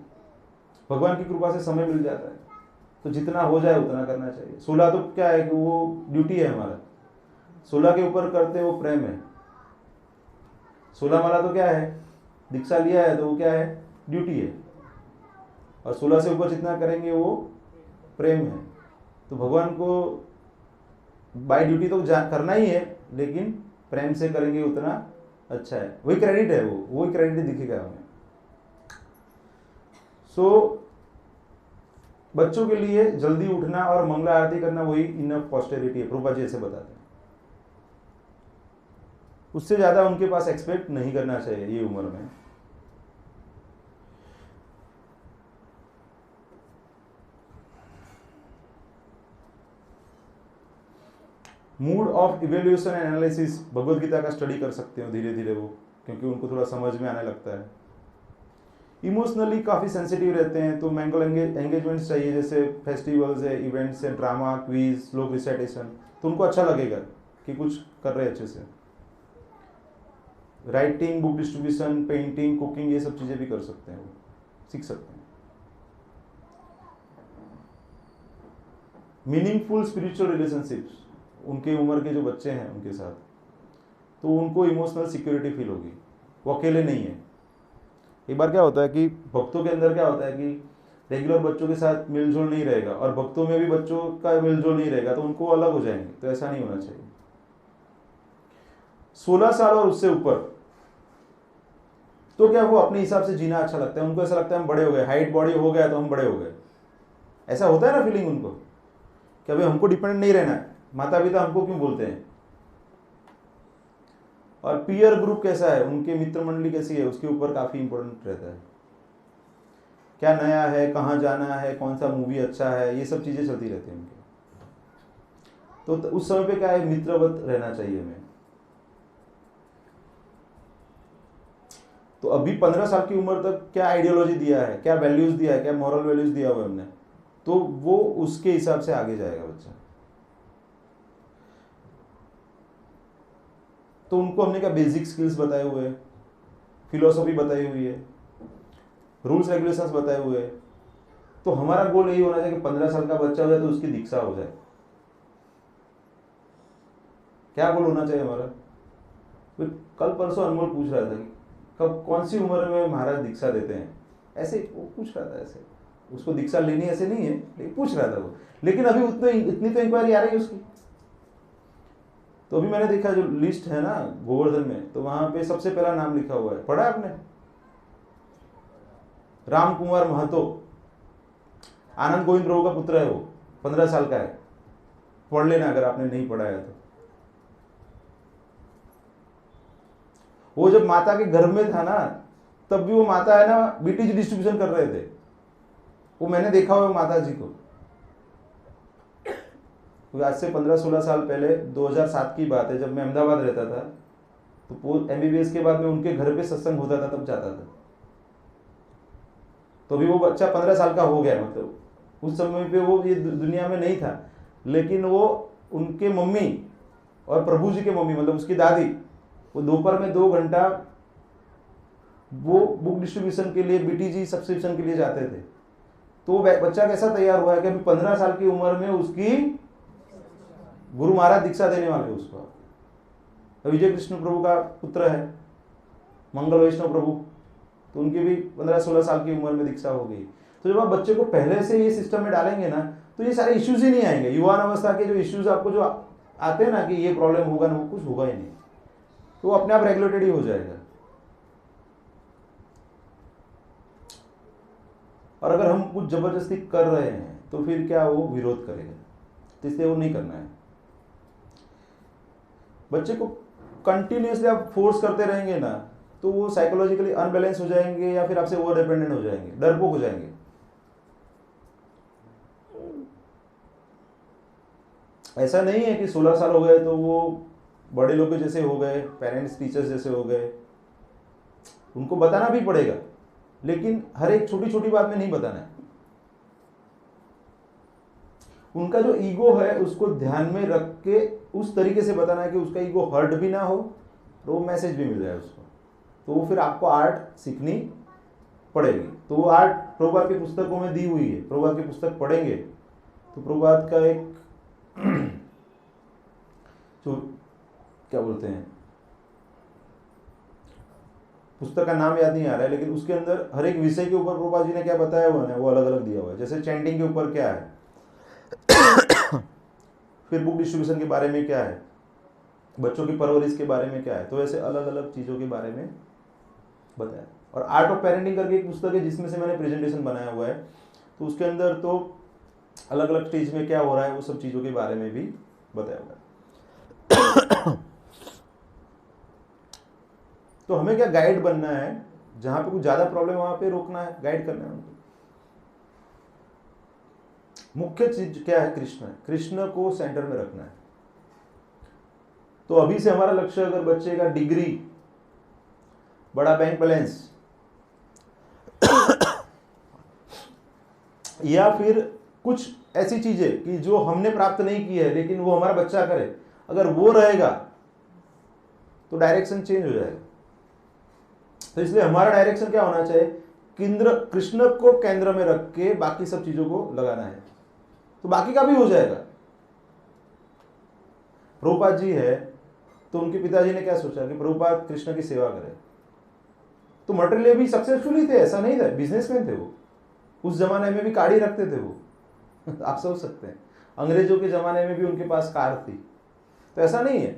भगवान की कृपा से समय मिल जाता है तो जितना हो जाए उतना करना चाहिए। 16 तो क्या है कि वो ड्यूटी है हमारा, 16 के ऊपर करते वो प्रेम है। 16 माला तो क्या है, दीक्षा लिया है तो वो क्या है, ड्यूटी है। और 16 से ऊपर जितना करेंगे वो प्रेम है। तो भगवान को बाय ड्यूटी तो करना ही है, लेकिन प्रेम से करेंगे उतना अच्छा है। वही क्रेडिट है, वही क्रेडिट दिखेगा हमें। सो बच्चों के लिए जल्दी उठना और मंगला आरती करना वही इनफ पॉस्टेरिटी है, प्रभुपाद जी ऐसे बताते हैं। उससे ज्यादा उनके पास एक्सपेक्ट नहीं करना चाहिए ये उम्र में। Mood of evaluation and analysis, Bhagavad Gita का स्टडी कर सकते हो धीरे धीरे वो, क्योंकि उनको थोड़ा समझ में आने लगता है। इमोशनली काफ़ी सेंसिटिव रहते हैं तो मैंगल एंगेजमेंट्स चाहिए, जैसे फेस्टिवल्स है, इवेंट्स है, ड्रामा, क्विज, श्लोक रिसाइटेशन, तो उनको अच्छा लगेगा कि कुछ कर रहे हैं अच्छे से। Writing, book distribution, painting, cooking, ये सब चीज़ें भी कर सकते हैं, वो सीख सकते हैं। मीनिंगफुल स्पिरिचुअल रिलेशनशिप्स, उनके उम्र के जो बच्चे हैं उनके साथ, तो उनको इमोशनल सिक्योरिटी फील होगी, वो अकेले नहीं है। एक बार क्या होता है कि भक्तों के अंदर क्या होता है कि रेगुलर बच्चों के साथ मिलजुल नहीं रहेगा और भक्तों में भी बच्चों का मिलजुल नहीं रहेगा, तो उनको अलग हो जाएंगे। तो ऐसा नहीं होना चाहिए। 16 साल और उससे ऊपर तो क्या वो अपने हिसाब से जीना अच्छा लगता है, उनको ऐसा लगता है हम बड़े हो गए, हाइट बॉडी हो गया तो हम बड़े हो गए, ऐसा होता है ना फीलिंग उनको कि अभी हमको डिपेंडेंट नहीं रहना है, माता पिता हमको क्यों बोलते हैं। और पीयर ग्रुप कैसा है, उनके मित्र मंडली कैसी है, उसके ऊपर काफी इंपॉर्टेंट रहता है। क्या नया है, कहाँ जाना है, कौन सा मूवी अच्छा है, ये सब चीजें चलती रहती हैं उनके। तो उस समय पे क्या है, मित्रवत रहना चाहिए हमें। तो अभी 15 साल की उम्र तक क्या आइडियोलॉजी दिया है, क्या वैल्यूज दिया है, क्या मॉरल वैल्यूज दिया हुआ है हमने, तो वो उसके हिसाब से आगे जाएगा बच्चा। तो उनको हमने क्या बेसिक स्किल्स बताए हुए हैं, फिलोसॉफी बताई हुई है, रूल्स रेगुलेशंस बताए हुए हैं। तो हमारा गोल यही होना चाहिए कि 15 साल का बच्चा हो जाए तो उसकी दीक्षा हो जाए। क्या गोल होना चाहिए हमारा। कल परसों अनमोल पूछ रहा था कि कब कौन सी उम्र में महाराज दीक्षा देते हैं, ऐसे वो पूछ रहा था। ऐसे उसको दीक्षा लेनी ऐसे नहीं है, लेकिन पूछ रहा था वो। लेकिन अभी उतनी इतनी तो इंक्वायरी आ रही है उसकी। तो अभी मैंने देखा जो लिस्ट है ना गोवर्धन में, तो वहां पे सबसे पहला नाम लिखा हुआ है, पढ़ा है आपने, राम कुमार महतो, आनंद गोविंद प्रभु का पुत्र है वो, 15 साल का है। पढ़ लेना अगर आपने नहीं पढ़ा है तो। वो जब माता के गर्भ में था ना, तब भी वो माता है ना बीटीजी डिस्ट्रीब्यूशन कर रहे थे, वो मैंने देखा हुआ माता जी को। आज से 15-16 साल पहले 2007 की बात है, जब मैं अहमदाबाद रहता था, तो MBBS के बाद में उनके घर पे सत्संग होता था, तब जाता था। तो अभी वो बच्चा 15 साल का हो गया, मतलब उस समय पे वो ये दुनिया में नहीं था, लेकिन वो उनके मम्मी और प्रभु जी के मम्मी मतलब उसकी दादी, वो दोपहर में 2 घंटा वो बुक डिस्ट्रीब्यूशन के लिए, बीटीजी सब्सक्रिप्शन के लिए जाते थे। तो बच्चा कैसा तैयार हुआ है कि अभी 15 साल की उम्र में उसकी गुरु महाराज दीक्षा देने वाले उसको। विजय कृष्ण प्रभु का पुत्र है, मंगल वैष्णव प्रभु, तो उनकी भी 15-16 साल की उम्र में दीक्षा हो गई। तो जब आप बच्चे को पहले से ये सिस्टम में डालेंगे ना, तो ये सारे इश्यूज ही नहीं आएंगे। युवान अवस्था के जो इश्यूज आपको जो आते हैं ना कि ये प्रॉब्लम होगा ना, वो कुछ होगा ही नहीं, तो वो अपने आप रेगुलेटेड ही हो जाएगा। और अगर हम कुछ जबरदस्ती कर रहे हैं तो फिर क्या वो विरोध करेगा, तो इसलिए वो नहीं करना है। बच्चे को कंटिन्यूसली आप फोर्स करते रहेंगे ना, तो वो साइकोलॉजिकली अनबैलेंस हो जाएंगे या फिर आपसे ओवर डिपेंडेंट हो जाएंगे, डरपोक हो जाएंगे। ऐसा नहीं है कि 16 साल हो गए तो वो बड़े लोग के जैसे हो गए, पेरेंट्स टीचर्स जैसे हो गए। उनको बताना भी पड़ेगा, लेकिन हर एक छोटी छोटी बात में नहीं बताना है। उनका जो ईगो है उसको ध्यान में रख के उस तरीके से बताना है कि उसका ईगो हर्ट भी ना हो और वो मैसेज भी मिल जाए उसको। तो वो फिर आपको आर्ट सीखनी पड़ेगी। तो वो आर्ट प्रभुपाद की पुस्तकों में दी हुई है। प्रभुपाद की पुस्तक पढ़ेंगे तो प्रभुपाद का एक जो क्या बोलते हैं, पुस्तक का नाम याद नहीं आ रहा है, लेकिन उसके अंदर हर एक विषय के ऊपर प्रभुपाद जी ने क्या बताया हुआ है वो अलग अलग दिया हुआ है। जैसे चैंटिंग के ऊपर क्या है, फिर बुक डिस्ट्रीब्यूशन के बारे में क्या है, बच्चों की परवरिश के बारे में क्या है, तो ऐसे अलग अलग चीज़ों के बारे में बताया। और आर्ट ऑफ पेरेंटिंग करके एक पुस्तक है जिसमें से मैंने प्रेजेंटेशन बनाया हुआ है, तो उसके अंदर तो अलग अलग स्टेज में क्या हो रहा है वो सब चीज़ों के बारे में भी बताया हुआ है। तो हमें क्या गाइड बनना है, जहां पे कुछ ज़्यादा प्रॉब्लम है वहां पे रोकना है, गाइड करना है उनको। मुख्य चीज क्या है, कृष्ण है, कृष्ण को सेंटर में रखना है। तो अभी से हमारा लक्ष्य, अगर बच्चे का डिग्री, बड़ा बैंक बैलेंस या फिर कुछ ऐसी चीजें कि जो हमने प्राप्त नहीं की है लेकिन वो हमारा बच्चा करे, अगर वो रहेगा तो डायरेक्शन चेंज हो जाएगा। तो इसलिए हमारा डायरेक्शन क्या होना चाहिए, कृष्ण को केंद्र में रख के बाकी सब चीजों को लगाना है, तो बाकी का भी हो जाएगा। प्रभुपाद जी है तो उनके पिताजी ने क्या सोचा कि प्रभुपाद कृष्ण की सेवा करें, तो मटेरियल भी सक्सेसफुल ही थे, ऐसा नहीं था, बिजनेसमैन थे वो, उस जमाने में भी गाड़ी रखते थे वो आप सोच सकते हैं, अंग्रेजों के जमाने में भी उनके पास कार थी, तो ऐसा नहीं है।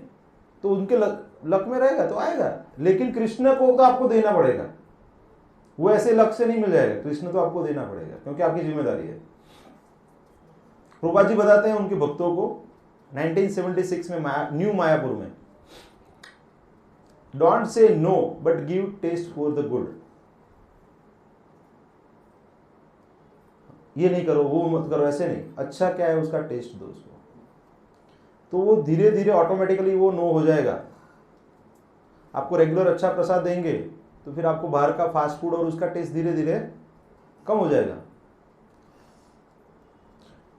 तो उनके लक में रहेगा तो आएगा, लेकिन कृष्ण को तो आपको देना पड़ेगा, वो ऐसे लक से नहीं मिल जाएगा, कृष्ण तो आपको देना पड़ेगा क्योंकि आपकी जिम्मेदारी है। प्रभुपाद जी बताते हैं उनके भक्तों को 1976 में न्यू मायापुर में, don't say no but give taste for the good. ये नहीं करो, वो मत करो, ऐसे नहीं, अच्छा क्या है उसका टेस्ट दो उसको, तो वो धीरे धीरे ऑटोमेटिकली वो नो हो जाएगा। आपको रेगुलर अच्छा प्रसाद देंगे तो फिर आपको बाहर का फास्ट फूड और उसका टेस्ट धीरे धीरे कम हो जाएगा।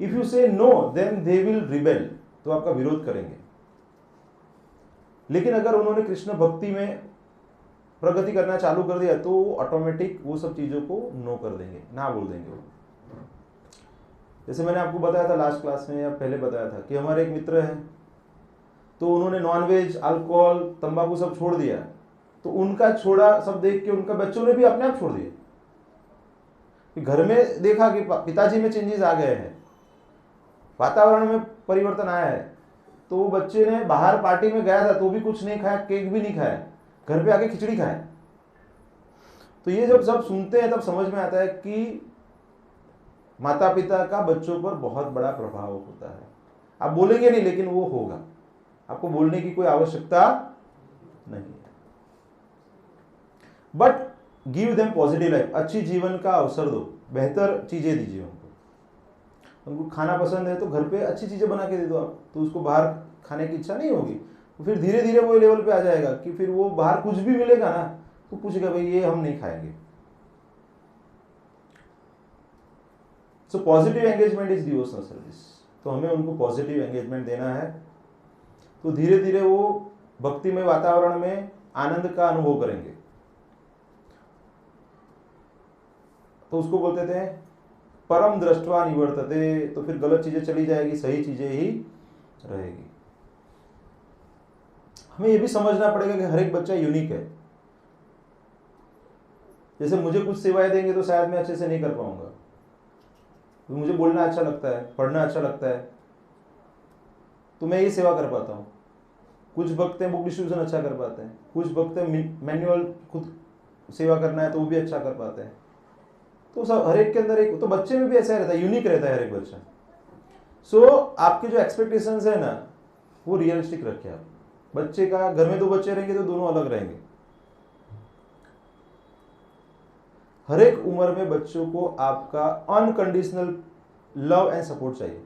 If you say no then they will rebel, तो आपका विरोध करेंगे। लेकिन अगर उन्होंने कृष्ण भक्ति में प्रगति करना चालू कर दिया तो ऑटोमेटिक वो सब चीजों को नो कर देंगे, ना बोल देंगे वो। जैसे मैंने आपको बताया था लास्ट क्लास में या पहले बताया था कि हमारे एक मित्र हैं, तो उन्होंने नॉनवेज, अल्कोहल, तंबाकू सब छोड़ दिया, तो उनका छोड़ा सब देख के उनका बच्चों ने भी अपने आप छोड़ दिया। घर में देखा कि पिताजी में चेंजेस आ गए हैं, वातावरण में परिवर्तन आया है, तो वो बच्चे ने बाहर पार्टी में गया था तो भी कुछ नहीं खाया, केक भी नहीं खाया, घर पे आके खिचड़ी खाया। तो ये जब सब सुनते हैं तब समझ में आता है कि माता पिता का बच्चों पर बहुत बड़ा प्रभाव होता है। आप बोलेंगे नहीं लेकिन वो होगा, आपको बोलने की कोई आवश्यकता नहीं है। But give them positive life, अच्छी जीवन का अवसर दो, बेहतर चीजें दीजिए उनको खाना पसंद है तो घर पे अच्छी चीजें बना के दे दो आप, तो उसको बाहर खाने की इच्छा नहीं होगी, तो फिर धीरे धीरे वो लेवल पे आ जाएगा कि फिर वो बाहर कुछ भी मिलेगा ना तो पूछेगा भाई ये हम नहीं खाएंगे। So positive engagement is devotional service, तो हमें उनको पॉजिटिव एंगेजमेंट देना है, तो धीरे धीरे वो भक्तिमय वातावरण में आनंद का अनुभव करेंगे। तो उसको बोलते थे परम दृष्टवा निवर्तते, तो फिर गलत चीजें चली जाएगी, सही चीजें ही रहेगी। हमें यह भी समझना पड़ेगा कि हर एक बच्चा यूनिक है। जैसे मुझे कुछ सेवाएं देंगे तो शायद मैं अच्छे से नहीं कर पाऊंगा, तो मुझे बोलना अच्छा लगता है, पढ़ना अच्छा लगता है, तो मैं ये सेवा कर पाता हूँ। कुछ भक्त हैं बुक डिस्ट्रीब्यूशन अच्छा कर पाते हैं, कुछ भक्त मैनुअल खुद सेवा करना है तो वो भी अच्छा कर पाते हैं। तो सब हर एक के अंदर एक, तो बच्चे में भी ऐसा रहता है, यूनिक रहता है हर एक बच्चा। सो आपके जो एक्सपेक्टेशंस है ना वो रियलिस्टिक रखिए आप। बच्चे का घर में दो बच्चे रहेंगे तो दोनों अलग रहेंगे। हर एक उम्र में बच्चों को आपका अनकंडीशनल लव एंड सपोर्ट चाहिए।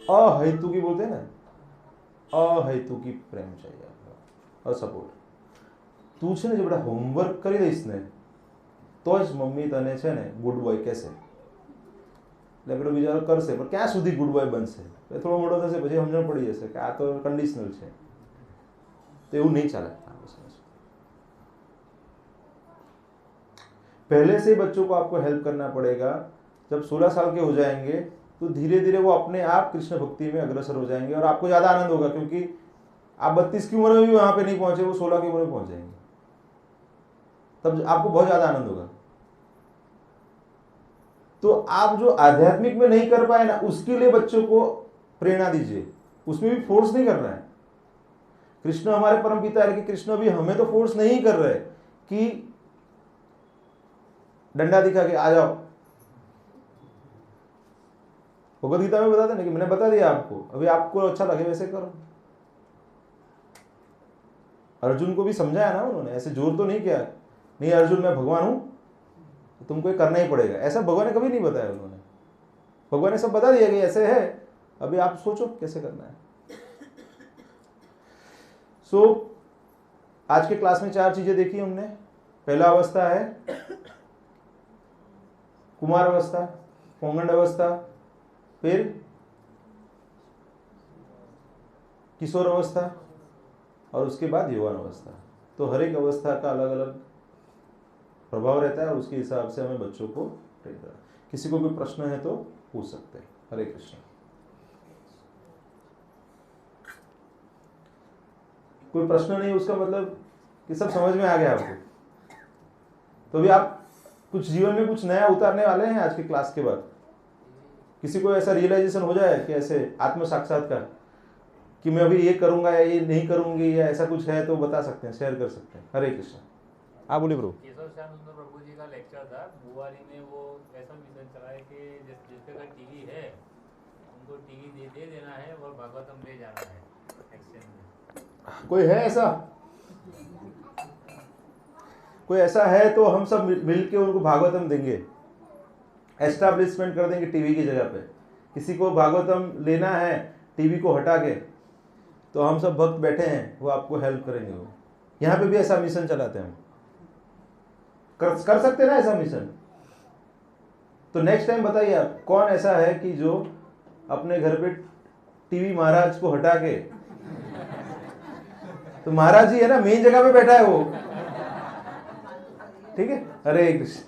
अहेतुकी बोलते हैं ना, अहेतुकी प्रेम चाहिए आपका और सपोर्ट। તું છે ને જે બધા હોમવર્ક કરી દઈશ ને તો જ મમ્મી તને છે ને ગુડ બોય કહેશે, એટલે પેલો બીજો કરશે, પણ ક્યાં સુધી ગુડ બોય બનશે? થોડો મોટો થશે પછી સમજણ પડી જશે કે આ તો કંડિશનલ છે, તો એવું નહીં ચાલે। पहले से बच्चों को आपको हेल्प करना पड़ेगा। जब 16 साल के हो जाएंगे तो धीरे धीरे वो अपने आप कृष्ण भक्ति में अग्रसर हो जाएंगे और आपको ज़्यादा आनंद होगा, क्योंकि आप 32 की उम्र में भी वहाँ पे नहीं पहुँचे, वो 16 की उम्र में पहुँच जाएंगे, तब आपको बहुत ज़्यादा आनंद होगा। तो आप जो आध्यात्मिक में नहीं कर पाए ना, उसके लिए बच्चों को प्रेरणा दीजिए, उसमें भी फोर्स नहीं करना है। कृष्ण हमारे परम पिता है कि कृष्ण भी हमें तो फोर्स नहीं कर रहे कि डंडा दिखा के आ जाओ। भगवद गीता में बताते ना कि मैंने बता दिया आपको, अभी आपको अच्छा लगे वैसे करो। अर्जुन को भी समझाया ना उन्होंने, ऐसे जोर तो नहीं किया, नहीं अर्जुन मैं भगवान हूं तो तुमको ये करना ही पड़ेगा, ऐसा भगवान ने कभी नहीं बताया उन्होंने। भगवान ने सब बता दिया कि ऐसे है, अभी आप सोचो कैसे करना है। आज के क्लास में 4 चीजें देखी हमने। पहला अवस्था है कुमार अवस्था, पौंगंड अवस्था, फिर किशोर अवस्था और उसके बाद यौवन अवस्था। तो हर एक अवस्था का अलग अलग प्रभाव रहता है और उसके हिसाब से हमें बच्चों को ट्रेन करना। किसी को कोई प्रश्न है तो पूछ सकते हैं। हरे कृष्ण। कोई प्रश्न नहीं, उसका मतलब कि सब समझ में आ गया आपको। तो भी आप कुछ जीवन में कुछ नया उतारने वाले हैं आज के क्लास के बाद। किसी को ऐसा रियलाइजेशन हो जाए कि ऐसे आत्म साक्षात्कार कि मैं अभी ये करूंगा या ये नहीं करूंगी या ऐसा कुछ है तो बता सकते हैं, शेयर कर सकते हैं। हरे कृष्ण। आप बोलिए प्रभु। केशव श्याम सुंदर प्रभु जी का लेक्चर था बुआरी में, वो ऐसा मिशन चलाए कि जिसके घर टीवी है उनको टीवी दे देना है और भागवतम ले जाना है एक्सचेंज में। कोई है ऐसा? कोई ऐसा है तो हम सब मिल के उनको भागवतम देंगे, एस्टैब्लिशमेंट कर देंगे टीवी की जगह पे। किसी को भागवतम लेना है टीवी को हटा के, तो हम सब भक्त बैठे हैं, वो आपको हेल्प करेंगे। वो यहाँ पे भी ऐसा मिशन चलाते हैं हम। कर सकते हैं ना ऐसा मिशन? तो नेक्स्ट टाइम बताइए आप कौन ऐसा है कि जो अपने घर पे टीवी महाराज को हटा के, तो महाराज जी है ना, मेन जगह पे बैठा है वो। ठीक है, हरे कृष्ण।